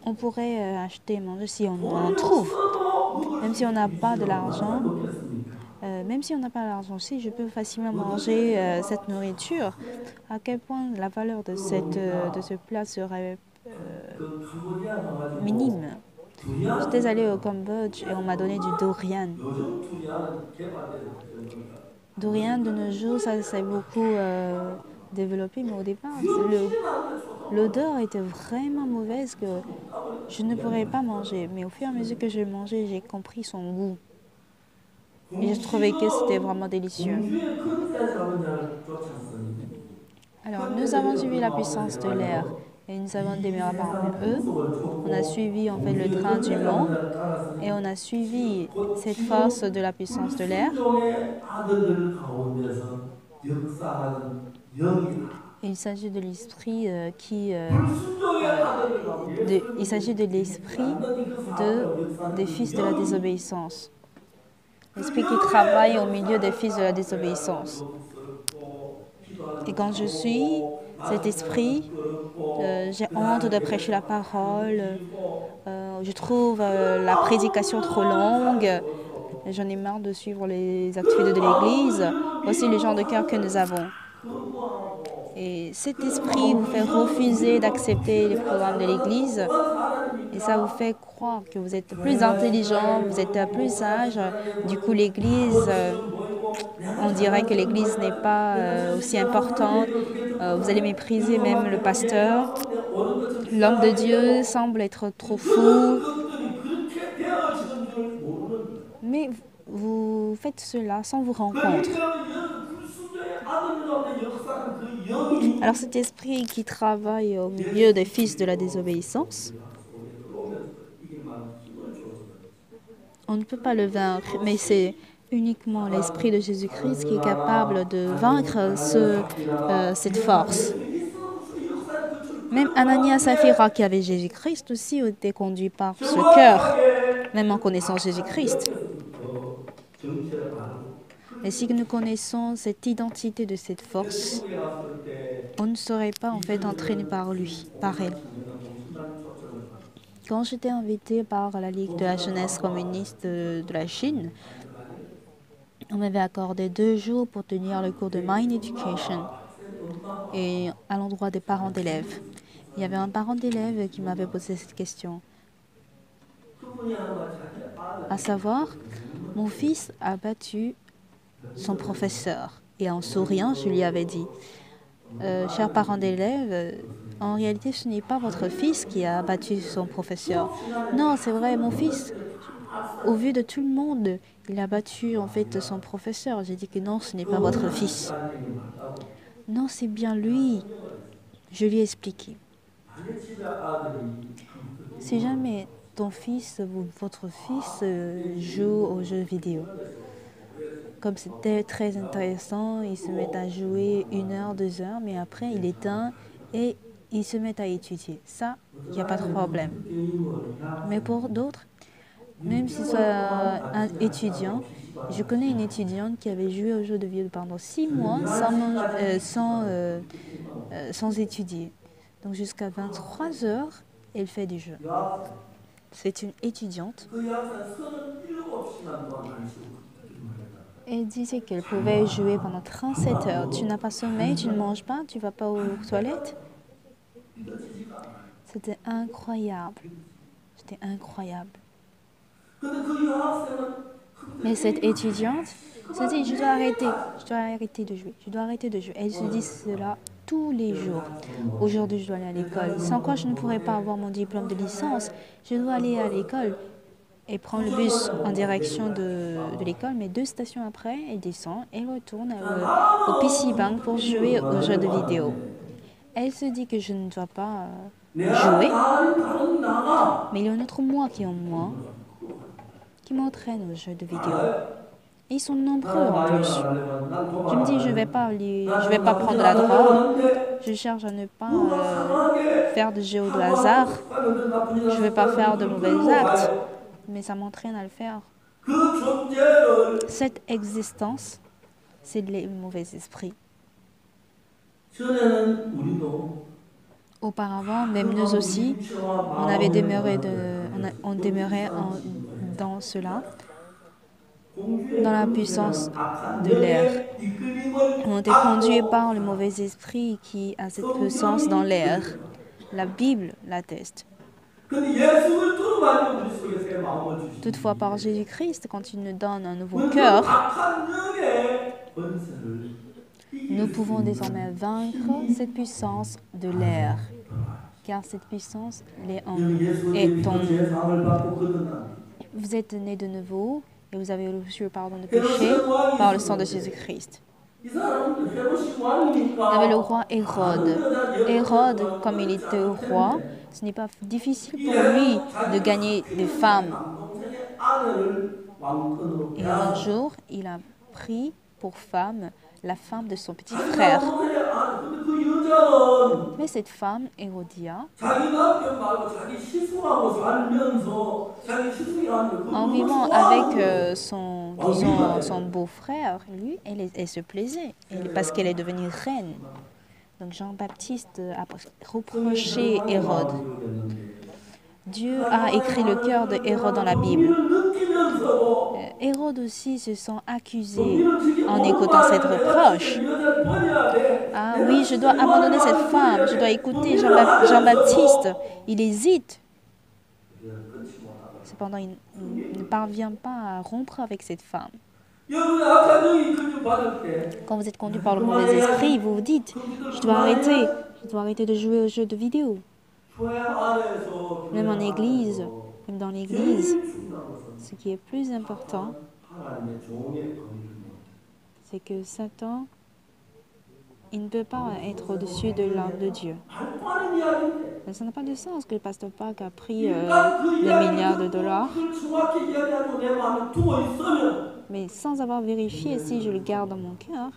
on pourrait acheter et manger si on en trouve. Même si on n'a pas de l'argent, si je peux facilement manger cette nourriture, à quel point la valeur de ce plat serait minime. J'étais allée au Cambodge et on m'a donné du durian. Durian, de nos jours, ça s'est beaucoup développé, mais au départ, l'odeur était vraiment mauvaise que je ne pourrais pas manger. Mais au fur et à mesure que je mangeais, j'ai compris son goût. Et je trouvais que c'était vraiment délicieux. Alors, nous avons suivi la puissance de l'air et nous avons demeuré parmi eux. On a suivi en fait le train du monde et on a suivi cette force de la puissance de l'air. Il s'agit de l'esprit il s'agit de l'esprit des fils de la désobéissance. L'esprit qui travaille au milieu des fils de la désobéissance. Et quand je suis cet esprit, j'ai honte de prêcher la parole, je trouve la prédication trop longue, j'en ai marre de suivre les activités de l'Église. Voici le genre de cœur que nous avons. Et cet esprit vous fait refuser d'accepter les programmes de l'Église. Et ça vous fait croire que vous êtes plus intelligent, vous êtes plus sage. Du coup, l'Église On dirait que l'Église n'est pas aussi importante. Vous allez mépriser même le pasteur. L'homme de Dieu semble être trop fou. Mais vous faites cela sans vous rendre compte. Alors cet esprit qui travaille au milieu des fils de la désobéissance, on ne peut pas le vaincre, mais c'est uniquement l'esprit de Jésus-Christ qui est capable de vaincre cette force. Même Anania et Saphira qui avaient Jésus-Christ aussi étaient conduits par ce cœur, même en connaissant Jésus-Christ. Et si nous connaissons cette identité de cette force, on ne serait pas en fait entraîné par lui, par elle. Quand j'étais invitée par la Ligue de la jeunesse communiste de la Chine, on m'avait accordé 2 jours pour tenir le cours de Mind Education et à l'endroit des parents d'élèves. Il y avait un parent d'élève qui m'avait posé cette question, à savoir, mon fils a battu son professeur. Et en souriant, je lui avais dit, cher parent d'élève, en réalité, ce n'est pas votre fils qui a battu son professeur. Non, c'est vrai, mon fils, au vu de tout le monde, il a battu en fait son professeur. J'ai dit que non, ce n'est pas votre fils. Non, c'est bien lui. Je lui ai expliqué. Si jamais ton fils ou votre fils joue aux jeux vidéo, comme c'était très intéressant, il se met à jouer 1 heure, 2 heures, mais après il éteint et il se met à étudier. Ça, il n'y a pas de problème. Mais pour d'autres, même si c'est un étudiant, je connais une étudiante qui avait joué aux jeux de vidéo pendant 6 mois sans étudier. Donc jusqu'à 23 heures, elle fait du jeu. C'est une étudiante. Elle disait qu'elle pouvait jouer pendant 37 heures. Tu n'as pas sommeil, tu ne manges pas, tu ne vas pas aux toilettes. C'était incroyable. C'était incroyable. Mais cette étudiante se dit, je dois arrêter de jouer, je dois arrêter de jouer. Elle se dit cela tous les jours. Aujourd'hui, je dois aller à l'école. Sans quoi, je ne pourrais pas avoir mon diplôme de licence. Je dois aller à l'école et prendre le bus en direction de l'école. Mais 2 stations après, elle descend et retourne au PC Bank pour jouer aux jeux de vidéo. Elle se dit que je ne dois pas jouer. Mais il y a un autre moi qui est en moi qui m'entraîne aux jeux de vidéo. Et ils sont nombreux en plus. Je me dis, je vais pas prendre la drogue. Je cherche à ne pas faire de jeux de hasard. Je ne vais pas faire de mauvais actes. Mais ça m'entraîne à le faire. Cette existence, c'est les mauvais esprits. Auparavant, même nous aussi, on demeurait dans cela, dans la puissance de l'air. On était conduit par le mauvais esprit qui a cette puissance dans l'air. La Bible l'atteste. Toutefois, par Jésus-Christ, quand il nous donne un nouveau cœur, nous pouvons désormais vaincre cette puissance de l'air. Car cette puissance est en nous. Vous êtes nés de nouveau et vous avez reçu le pardon de péché par le sang de Jésus-Christ. Il y avait le roi Hérode. Hérode, comme il était roi, ce n'est pas difficile pour lui de gagner des femmes. Et un jour, il a pris pour femme la femme de son petit frère. Mais cette femme, Hérodia, en vivant avec son beau-frère, lui, elle se plaisait parce qu'elle est devenue reine. Donc Jean-Baptiste a reproché Hérode. Dieu a écrit le cœur de Hérode dans la Bible. Hérode aussi se sent accusé en écoutant cette reproche. Ah oui, je dois abandonner cette femme, je dois écouter Jean-Baptiste. Il hésite. Cependant, il ne parvient pas à rompre avec cette femme. 여러분의 악한 영이 그를 받을 때 Quand vous êtes conduit par le mauvais esprit, vous vous dites, je dois arrêter de jouer aux jeux de vidéo. 교회 안에서 Même en église, même dans l'église, 제일 중요한 것은 ce qui est plus important, 하나님의 종의 권위를 c'est que Satan, il ne peut pas être au-dessus de l'âme de Dieu. 밟고 하는 이야기인데 Ça n'a pas de sens que le pasteur Park a pris 일단 그 des milliards de dollars, 그걸 정확히 이야기하고 내 마음에 두고 있으면 mais sans avoir vérifié si je le garde dans mon cœur,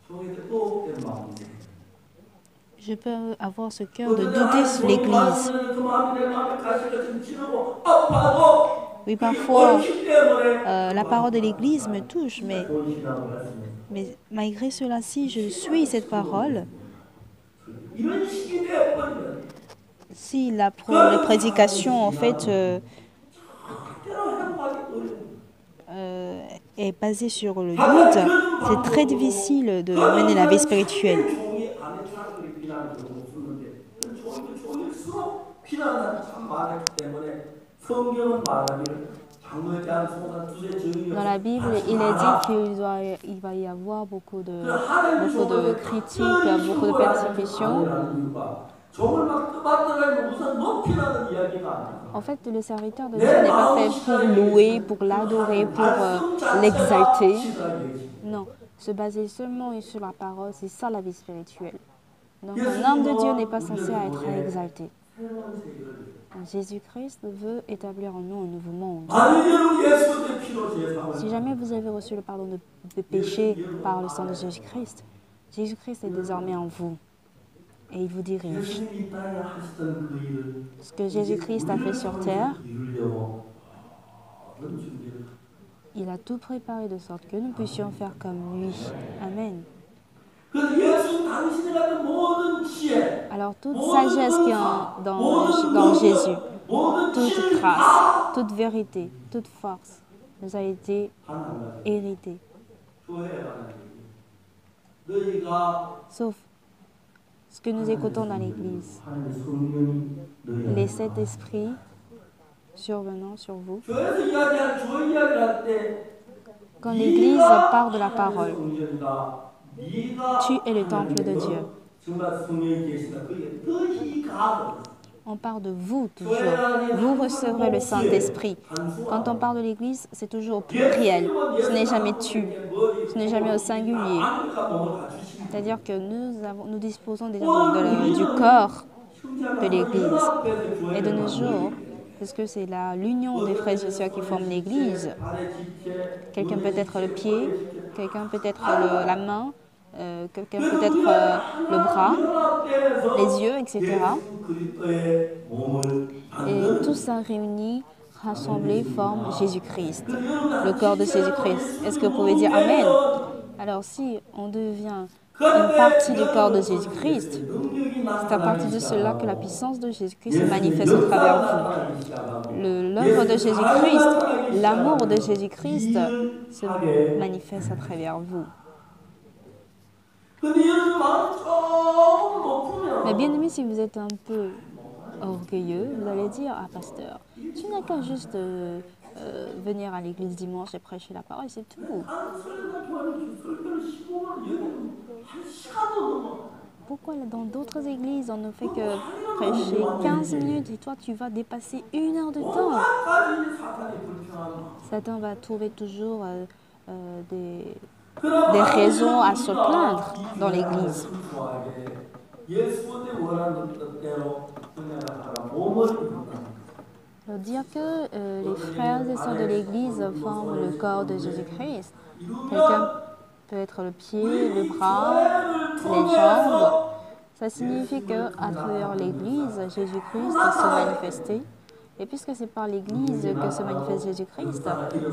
종에게 또 마음이 je peux avoir ce cœur de douter sur l'Église. 그 마음이 내 마음에 가시가 좀 지르고 아파도 Oui, parfois, 옳기 때문에 la parole de l'Église me touche, 본 신앙을 할 수 있는 mais malgré cela, si je suis cette parole, 이런 식이 되어버리면 si la prédication, en fait, 때로 행복하기 어려워. est basée sur le doute, c'est très difficile de mener la vie spirituelle. 종이 안에 사람들이 비난을 없었는데 종일수록 비난하는 참 많았기 때문에 성경은 말하기를 장로에 대한 소가 두세 Dans la Bible, il est dit qu'il va y avoir beaucoup de critiques, beaucoup de persécutions. En fait, le serviteur de Dieu n'est pas fait pour louer, pour l'adorer, pour l'exalter. Non, se baser seulement sur la parole, c'est ça la vie spirituelle. Donc, un homme de Dieu n'est pas censé être exalté. Jésus-Christ veut établir en nous un nouveau monde. Si jamais vous avez reçu le pardon de péché par le sang de Jésus-Christ, Jésus-Christ est désormais en vous et il vous dirige. Ce que Jésus-Christ a fait sur terre, il a tout préparé de sorte que nous puissions faire comme lui. Amen. Alors toute sagesse qui est dans Jésus, toute grâce, toute vérité, toute force nous a été héritée. Sauf ce que nous écoutons dans l'Église, les 7 esprits survenant sur vous. Quand l'Église parle de la parole, tu es le temple de Dieu. On parle de vous toujours. Vous recevrez le Saint-Esprit. Quand on parle de l'Église, c'est toujours au pluriel. Ce n'est jamais tu. Ce n'est jamais au singulier. C'est-à-dire que nous disposons déjà du corps de l'Église. Et de nos jours, parce que c'est l'union des frères et sœurs qui forment l'Église, quelqu'un peut être le pied, quelqu'un peut être la main, quelqu'un peut être le bras, les yeux, etc. Et tout ça réuni, rassemblé, forme Jésus-Christ, le corps de Jésus-Christ. Est-ce que vous pouvez dire Amen? Alors si on devient une partie du corps de Jésus-Christ, c'est à partir de cela que la puissance de Jésus-Christ se manifeste au travers vous. L'œuvre de Jésus-Christ, l'amour de Jésus-Christ se manifeste à travers vous. Mais bien aimé, si vous êtes un peu orgueilleux, vous allez dire, ah pasteur, tu n'as qu'à juste venir à l'église dimanche et prêcher la parole, c'est tout. Pourquoi dans d'autres églises, on ne fait que prêcher 15 minutes et toi, tu vas dépasser 1 heure de temps? Satan va trouver toujours des raisons à se plaindre dans l'église. Alors dire que les frères et sœurs de l'église forment le corps de Jésus-Christ. Quelqu'un peut être le pied, le bras, les jambes. Ça signifie qu'à travers l'église, Jésus-Christ se manifester. Et puisque c'est par l'Église que se manifeste Jésus-Christ,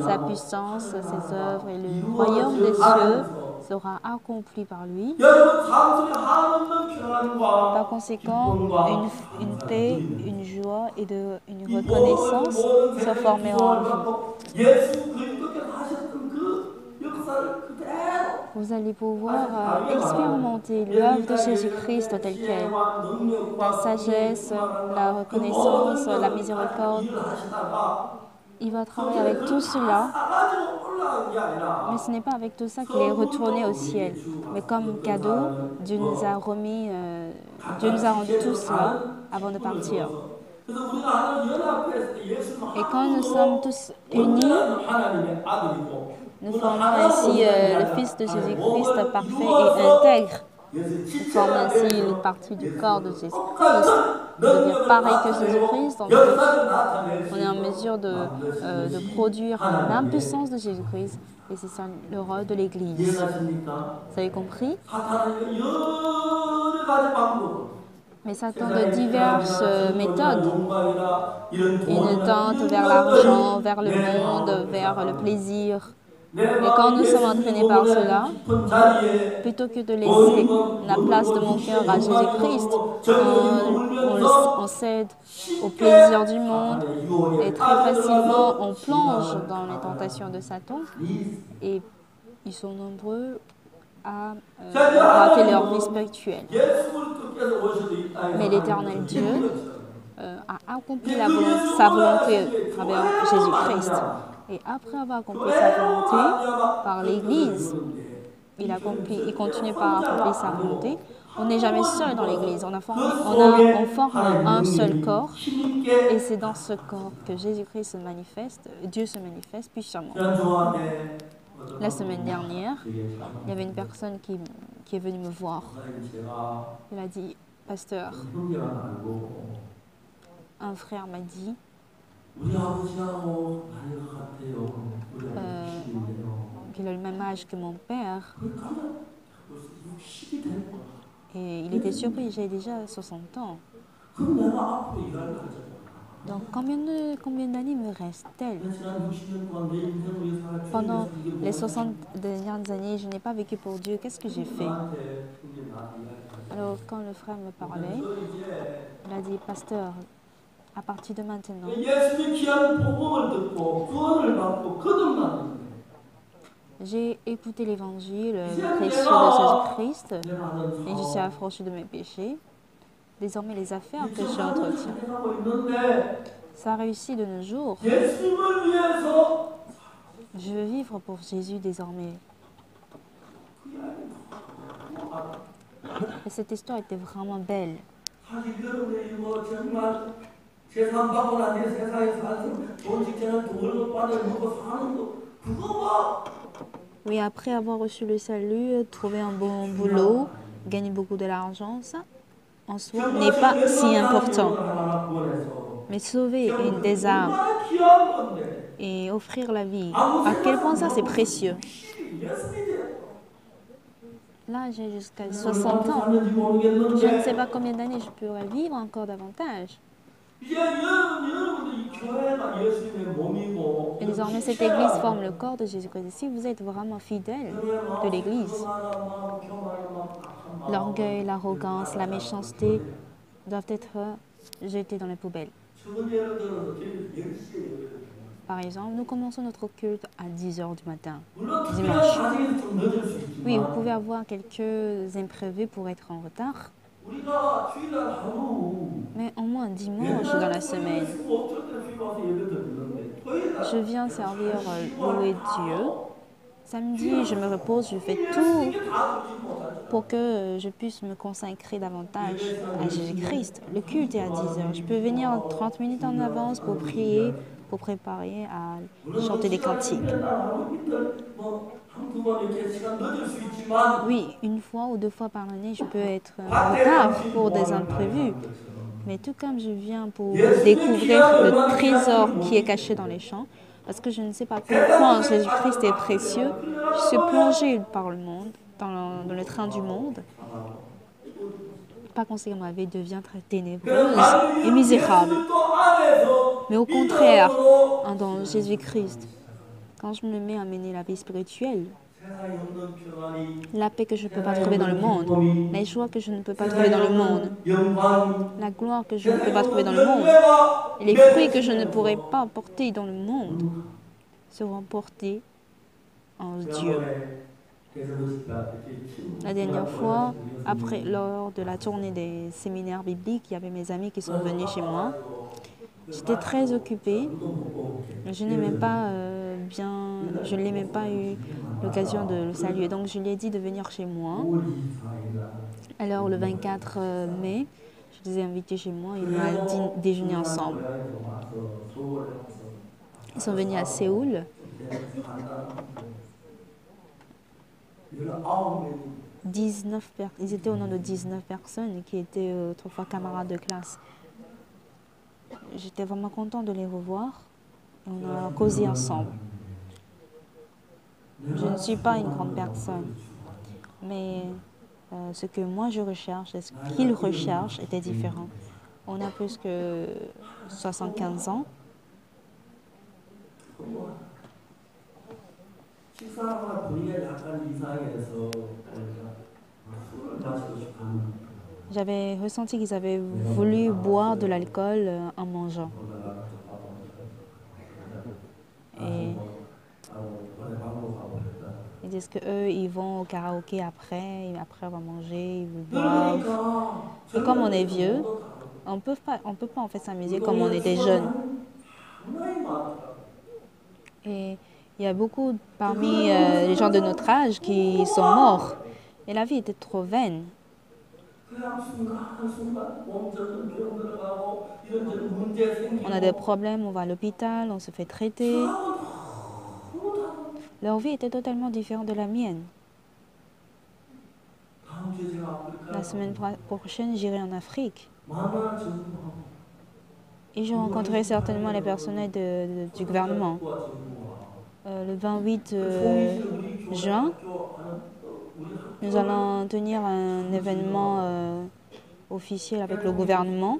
sa puissance, ses œuvres et le royaume des cieux sera accompli par lui. Par conséquent, une paix, une joie et une reconnaissance se formeront en vous. Vous allez pouvoir expérimenter l'œuvre de Jésus-Christ telle qu'elle. La sagesse, la reconnaissance, la miséricorde. Il va travailler avec tout cela Mais ce n'est pas avec tout ça qu'il est retourné au ciel. Mais comme cadeau, Dieu nous a remis, Dieu nous a rendu tout cela avant de partir. 그래서 우리가 하나님 연합해서 예수님 Et quand nous sommes tous unis, 온전한 하나님의 아들이고 nous 우리는 formons 하나로 ainsi 되는 le 자라. Fils de 아니, Jésus-Christ 몸을 parfait et 이루어서 intègre. 예수의 Nous 지체가 formons ainsi 되어서 une partie du corps de Jésus-Christ. 똑같은 On devient 능력을 pareil que 나타내고 Jésus-Christ, donc 역사를 나타낼 수 on est en 있도록 mesure de 만드신 produire 하나님의 l'impuissance de Jésus-Christ. Et c'est ça le rôle de l'Église. 이해하십니까? Vous avez compris? 사탄은 여러 가지 방법 Mais Satan de diverses méthodes. Il nous tente vers l'argent, vers le monde, vers le plaisir. Et quand nous sommes entraînés par cela, plutôt que de laisser la place de mon cœur à Jésus-Christ, on cède au plaisir du monde et très facilement on plonge dans les tentations de Satan. Et ils sont nombreux à rater leur vie spirituelle. Mais l'Éternel Dieu a accompli sa volonté à travers Jésus-Christ. Et après avoir accompli sa volonté par l'Église, il continue par accomplir sa volonté. On n'est jamais seul dans l'Église. On forme un seul corps. Et c'est dans ce corps que Jésus-Christ se manifeste, Dieu se manifeste puissamment. La semaine dernière, il y avait une personne qui est venue me voir. Il a dit, pasteur, un frère m'a dit qu'il a le même âge que mon père. Et il était surpris, j'ai déjà 60 ans. Donc combien d'années me reste-t-elle? Pendant les 60 dernières années, je n'ai pas vécu pour Dieu. Qu'est-ce que j'ai fait? Alors quand le frère me parlait, il a dit, pasteur, à partir de maintenant, j'ai écouté l'évangile précieux de Jésus-Christ et je suis affranchi de mes péchés. Désormais, les affaires que j'entretiens, ça réussit de nos jours. Je veux vivre pour Jésus désormais. Et cette histoire était vraiment belle. Oui, après avoir reçu le salut, trouver un bon boulot, gagner beaucoup de l'argent, ça, en soi, n'est pas si important. Mais sauver des âmes et offrir la vie, à quel point ça c'est précieux. Là, j'ai jusqu'à 60 ans. Je ne sais pas combien d'années je pourrais vivre encore davantage. Et désormais, cette église forme le corps de Jésus-Christ. Si vous êtes vraiment fidèle de l'église, l'orgueil, l'arrogance, la méchanceté doivent être jetés dans les poubelles. Par exemple, nous commençons notre culte à 10 h du matin, dimanche. Oui, vous pouvez avoir quelques imprévus pour être en retard. Mais au moins dimanche dans la semaine, je viens servir, louer Dieu. Samedi, je me repose, je fais tout pour que je puisse me consacrer davantage à Jésus-Christ. Le culte est à 10 h. Je peux venir 30 minutes en avance pour prier, pour préparer à chanter des cantiques. Oui, une fois ou deux fois par année, je peux être en retard pour des imprévus. Mais tout comme je viens pour découvrir le trésor qui est caché dans les champs, parce que je ne sais pas à quel point Jésus-Christ est précieux, je suis plongée par le monde, dans le train du monde. Par conséquent, ma vie devient très ténébreuse et misérable. Mais au contraire, dans Jésus-Christ, quand je me mets à mener la vie spirituelle, la paix que je ne peux pas trouver dans le monde, la joie que je ne peux pas trouver dans le monde, la gloire que je ne peux pas trouver dans le monde, et les fruits que je ne pourrai pas porter dans le monde seront portés en Dieu. La dernière fois, lors de la tournée des séminaires bibliques, il y avait mes amis qui sont venus chez moi. J'étais très occupée. Je n'ai même pas bien Je n'ai même pas eu l'occasion de le saluer. Donc je lui ai dit de venir chez moi. Alors le 24 mai, je les ai invités chez moi et on a déjeuné ensemble. Ils sont venus à Séoul. 19 ils étaient au nom de 19 personnes qui étaient autrefois camarades de classe. J'étais vraiment contente de les revoir et on a causé ensemble. Je ne suis pas une grande personne, mais ce que moi je recherche et ce qu'ils recherchent était différent. On a plus que 75 ans. J'avais ressenti qu'ils avaient voulu boire de l'alcool en mangeant. Et ils disent qu'eux, ils vont au karaoké après, et après on va manger, ils boivent. Et comme on est vieux, on peut pas en fait s'amuser comme on était jeunes. Et il y a beaucoup parmi les gens de notre âge qui sont morts. Et la vie était trop vaine. On a des problèmes, on va à l'hôpital, on se fait traiter. Leur vie était totalement différente de la mienne. La semaine prochaine, j'irai en Afrique. Et je rencontrerai certainement les personnels du gouvernement. Le 28 juin, nous allons tenir un événement officiel avec le gouvernement.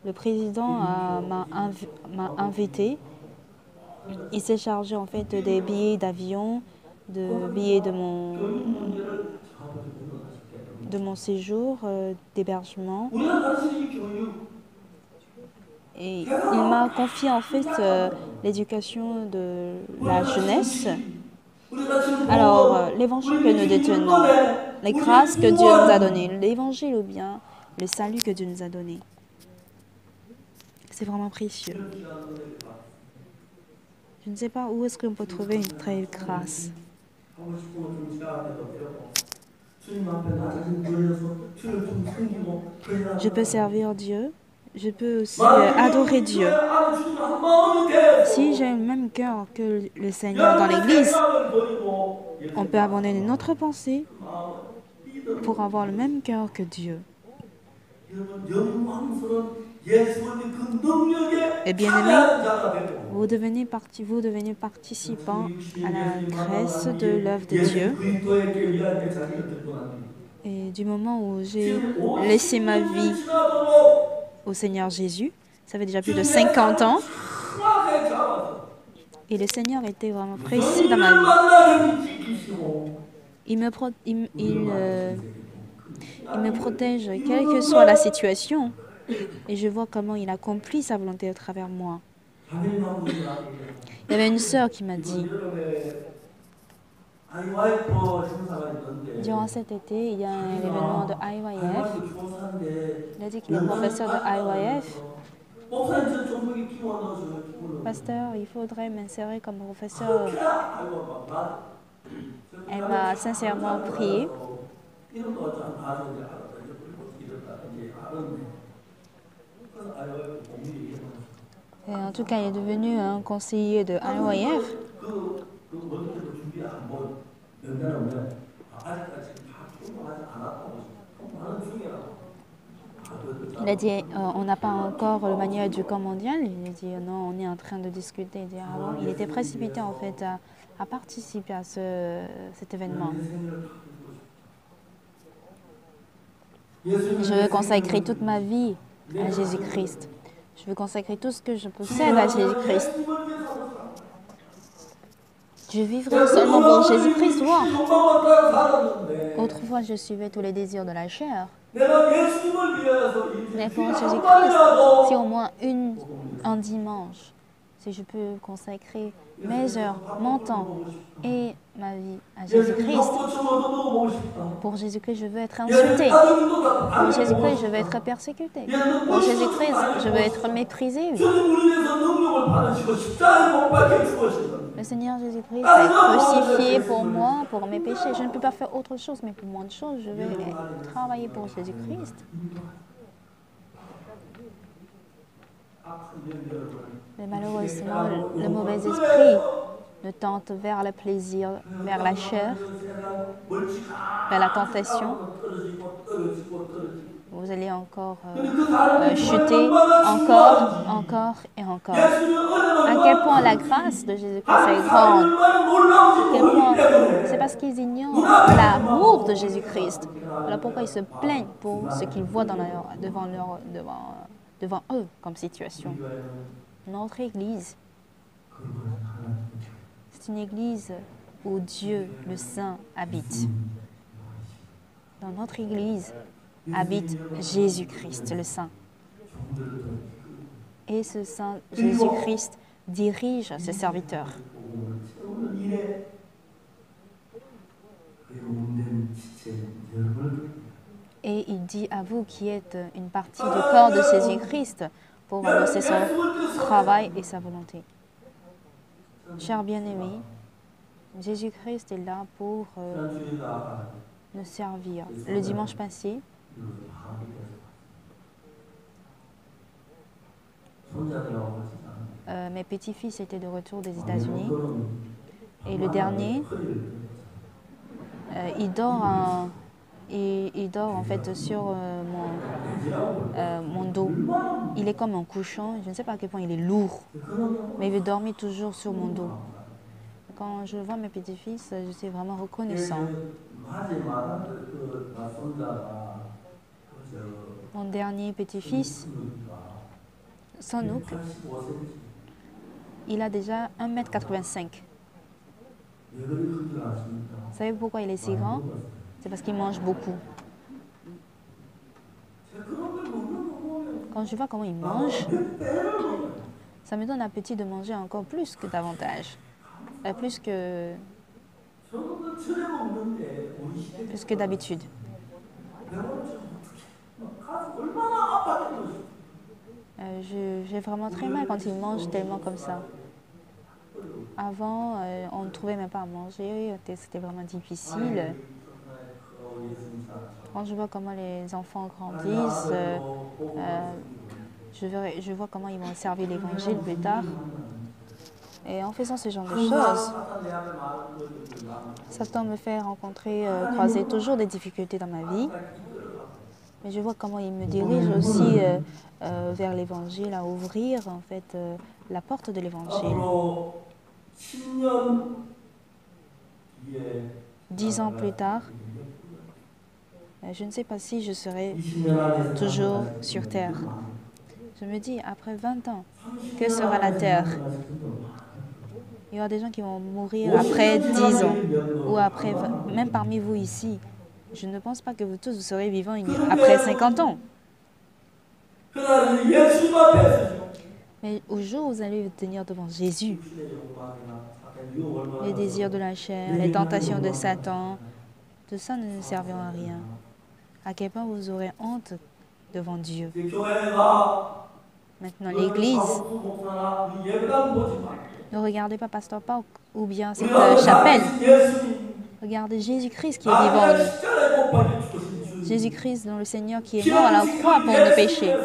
Le président m'a invité. Il s'est chargé en fait des billets d'avion, de billets de mon séjour, d'hébergement. Et il m'a confié en fait l'éducation de la jeunesse. Alors, l'évangile que nous détenons, les grâces que Dieu nous a données, l'évangile ou bien le salut que Dieu nous a donné, c'est vraiment précieux. Je ne sais pas où est-ce qu'on peut trouver une telle grâce. Je peux servir Dieu, je peux aussi adorer Dieu. Si j'ai le même cœur que le Seigneur dans l'Église, on peut abandonner notre pensée pour avoir le même cœur que Dieu. Et bien aimé, vous devenez participant à la grâce de l'œuvre de Dieu. Et du moment où j'ai laissé ma vie au Seigneur Jésus, ça fait déjà plus de 50 ans, et le Seigneur était vraiment précieux dans ma vie. Il me protège quelle que soit la situation, et je vois comment il accomplit sa volonté à travers moi. Il y avait une sœur qui m'a dit, durant cet été, il y a un événement de IYF. Il a dit qu'il est professeur de IYF. Pasteur, il faudrait m'insérer comme professeur. Elle m'a sincèrement prié. Et en tout cas, il est devenu un conseiller de IYF. Il a dit, on n'a pas encore le manuel du camp mondial. Il a dit, non, on est en train de discuter. Il, dit, ah bon. Il était précipité en fait à participer à cet événement. Je veux consacrer toute ma vie à Jésus-Christ. Je veux consacrer tout ce que je possède à Jésus-Christ. Je vivrai seulement pour Jésus-Christ. Wow. Autrefois, je suivais tous les désirs de la chair. Mais pour Jésus-Christ, si au moins un dimanche, si je peux consacrer mes heures, mon temps et ma vie à Jésus-Christ, pour Jésus-Christ, je veux être insulté. Pour Jésus-Christ, je veux être persécuté. Pour Jésus-Christ, je veux être méprisé. Le Le Seigneur Jésus-Christ a été crucifié pour moi, pour mes péchés. Je ne peux pas faire autre chose, mais pour moins de choses, je vais travailler pour Jésus-Christ. Mais malheureusement, le mauvais esprit nous tente vers le plaisir, vers la chair, vers la tentation. Vous allez encore chuter, encore et encore. À quel point la grâce de Jésus-Christ est grande. À quel point c'est parce qu'ils ignorent l'amour de Jésus-Christ. Voilà pourquoi ils se plaignent pour ce qu'ils voient devant eux comme situation. Notre Église, c'est une Église où Dieu, le Saint, habite. Dans notre Église habite Jésus-Christ, le Saint. Et ce Saint Jésus-Christ dirige ses serviteurs. Et il dit à vous qui êtes une partie du corps de Jésus-Christ pour annoncer son travail et sa volonté. Chers bien-aimés, Jésus-Christ est là pour nous servir. Le dimanche passé, mes petits-fils étaient de retour des États-Unis. Et le dernier, il dort en fait sur mon dos. Il est comme un couchon. Je ne sais pas à quel point il est lourd, mais il veut dormir toujours sur mon dos. Quand je vois mes petits-fils, je suis vraiment reconnaissant. Mon dernier petit-fils, Sanouk, il a déjà 1,85 m. Vous savez pourquoi il est si grand? C'est parce qu'il mange beaucoup. Quand je vois comment il mange, ça me donne appétit de manger encore plus que davantage. Plus que d'habitude. J'ai vraiment très mal quand il mange tellement comme ça. Avant, on ne trouvait même pas à manger, c'était vraiment difficile. Quand je vois comment les enfants grandissent, je vois comment ils vont servir l'évangile plus tard. Et en faisant ce genre de choses, Satan me fait croiser toujours des difficultés dans ma vie. Mais je vois comment il me dirige aussi vers l'évangile, à ouvrir en fait la porte de l'évangile. 10 ans plus tard, je ne sais pas si je serai toujours sur terre. Je me dis, après 20 ans, que sera la terre? Il y aura des gens qui vont mourir après 10 ans, ou après 20, même parmi vous ici. Je ne pense pas que vous tous vous serez vivants après 50 ans. Mais au jour où vous allez vous tenir devant Jésus, les désirs de la chair, les tentations de Satan, tout ça ne nous serviront à rien. À quel point vous aurez honte devant Dieu. Maintenant, l'Église, ne regardez pas Pasteur Park ou bien cette chapelle. Regardez Jésus-Christ qui est vivant en nous. Jésus-Christ, dans le Seigneur, qui est mort à la croix pour nos péchés.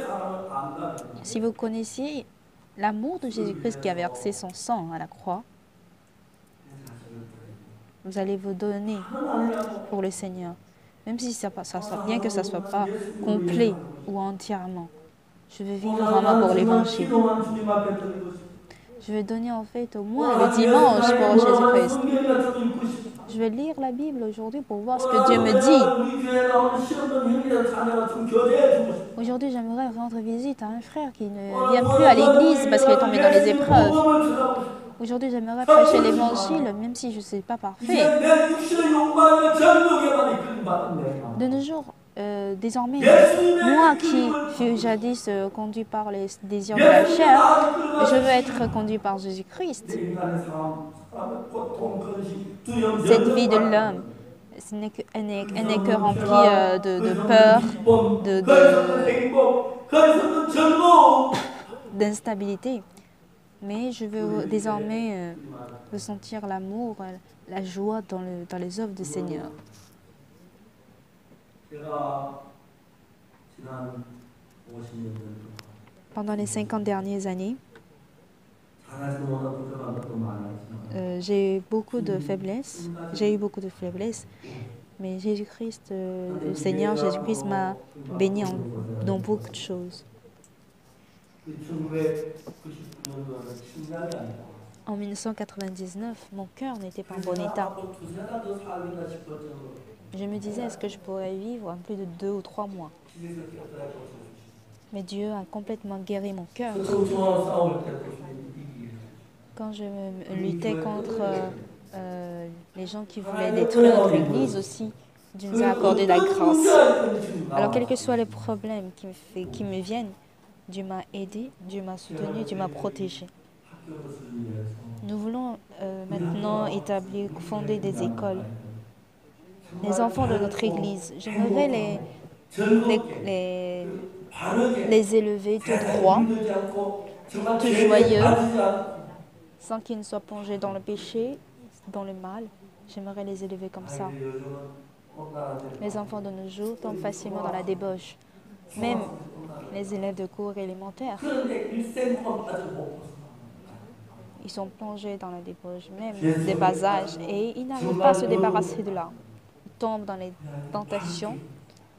Si vous connaissiez l'amour de Jésus-Christ qui a versé son sang à la croix, vous allez vous donner pour le Seigneur. Même si bien que ça ne soit pas complet ou entièrement. Je veux vivre vraiment pour l'Évangile. Je vais donner en fait au moins le dimanche pour Jésus-Christ. Je vais lire la Bible aujourd'hui pour voir ce que Dieu me dit. Aujourd'hui, j'aimerais rendre visite à un frère qui ne vient plus à l'église parce qu'il est tombé dans les épreuves. Aujourd'hui, j'aimerais prêcher l'évangile, même si je ne suis pas parfait. De nos jours, désormais, moi qui fus jadis conduit par les désirs de la chair, je veux être conduit par Jésus-Christ. Cette vie de l'homme, elle n'est que remplie de peur, d'instabilité. Mais je veux désormais ressentir l'amour, la joie dans les œuvres du Seigneur. 제가 지난 50년 동안 Pendant les 50 dernières années, 잘하지도 못하고 부족한 것도 많았지만 j'ai eu beaucoup de faiblesses. J'ai eu beaucoup de faiblesses. Mais Jésus-Christ, le Seigneur Jésus-Christ m'a béni dans beaucoup de choses. 그 1999년도에는 심장이 안 좋아. En 1999, mon cœur n'était pas en bon état. 앞으로 두세 달 더 살겠나 싶을 정도로 Je me disais, est-ce que je pourrais vivre plus de 2 ou 3 mois? 기적을 깨달아 주시고 Mais Dieu a complètement guéri mon cœur. 성경과 싸울 때 주님 이기게 Quand je luttais contre les gens qui voulaient détruire notre Église aussi, Dieu nous a accordé la grâce. Alors, quels que soient les problèmes qui me viennent, Dieu m'a aidé, Dieu m'a soutenu, Dieu m'a protégé. Nous voulons maintenant fonder des écoles. Les enfants de notre Église, j'aimerais les élever tout droit, tout joyeux, sans qu'ils ne soient plongés dans le péché, dans le mal. J'aimerais les élever comme ça. Les enfants de nos jours tombent facilement dans la débauche. Même les élèves de cours élémentaires, ils sont plongés dans la débauche, même des bas âges, et ils n'arrivent pas à se débarrasser de là. Ils tombent dans les tentations.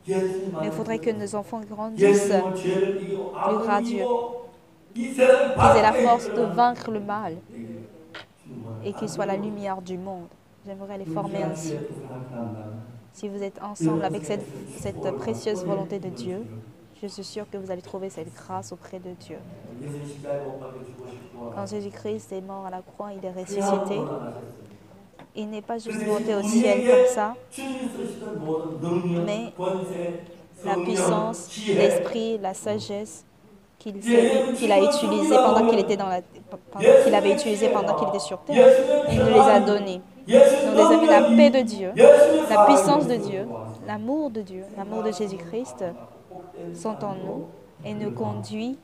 Mais il faudrait que nos enfants grandissent plus radieux, qu'ils aient la force de vaincre le mal et qu'ils soient la lumière du monde. J'aimerais les former ainsi. Si vous êtes ensemble avec cette précieuse volonté de Dieu, je suis sûre que vous allez trouver cette grâce auprès de Dieu. Quand Jésus-Christ est mort à la croix, il est ressuscité. Il n'est pas juste monté au ciel comme ça, mais la puissance, l'esprit, la sagesse qu'il a utilisé qu'il avait utilisé pendant qu'il était sur terre, il nous les a donnés. Il nous les a mis. La paix de Dieu, la puissance de Dieu, l'amour de Dieu, l'amour de Jésus-Christ sont en nous et nous conduit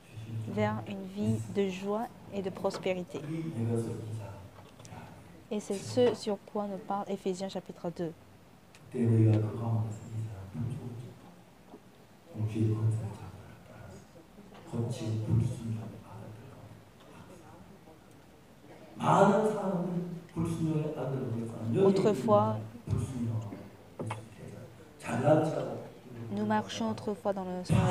vers une vie de joie et de prospérité. Et c'est ce sur quoi nous parle Éphésiens chapitre 2. Autrefois, nous marchions autrefois selon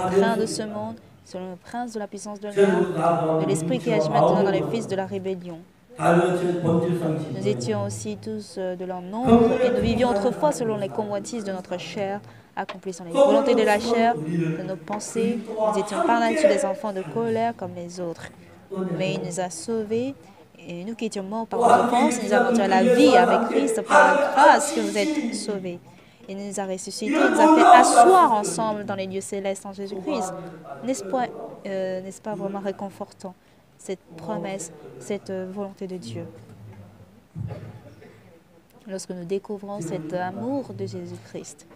le train de ce monde, selon le prince de la puissance de l'air, de l'esprit qui agit maintenant dans les fils de la rébellion. Nous étions aussi tous de leur nombre et nous vivions autrefois selon les convoitises de notre chair, accomplissant les volontés de la chair, de nos pensées. Nous étions par nature des enfants de colère comme les autres. Mais il nous a sauvés et nous qui étions morts par nos offenses, nous avons eu la vie avec Christ par la grâce que vous êtes sauvés. Il nous a ressuscités, il nous a fait asseoir ensemble dans les lieux célestes en Jésus-Christ. N'est-ce pas vraiment réconfortant, cette promesse, cette volonté de Dieu? Lorsque nous découvrons cet amour de Jésus-Christ,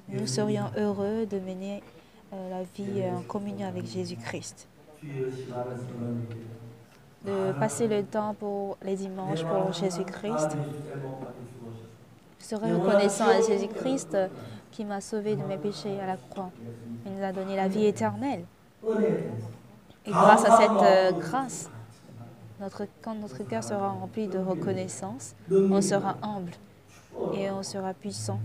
nous serions heureux de mener la vie en communion avec Jésus-Christ. De passer le temps pour les dimanches pour Jésus-Christ. Je serai reconnaissant à Jésus-Christ qui m'a sauvé de mes péchés à la croix. Il nous a donné la vie éternelle. Et grâce à cette grâce, quand notre cœur sera rempli de reconnaissance, on sera humble et on sera puissant.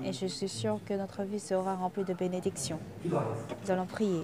Et je suis sûre que notre vie sera remplie de bénédictions. Nous allons prier.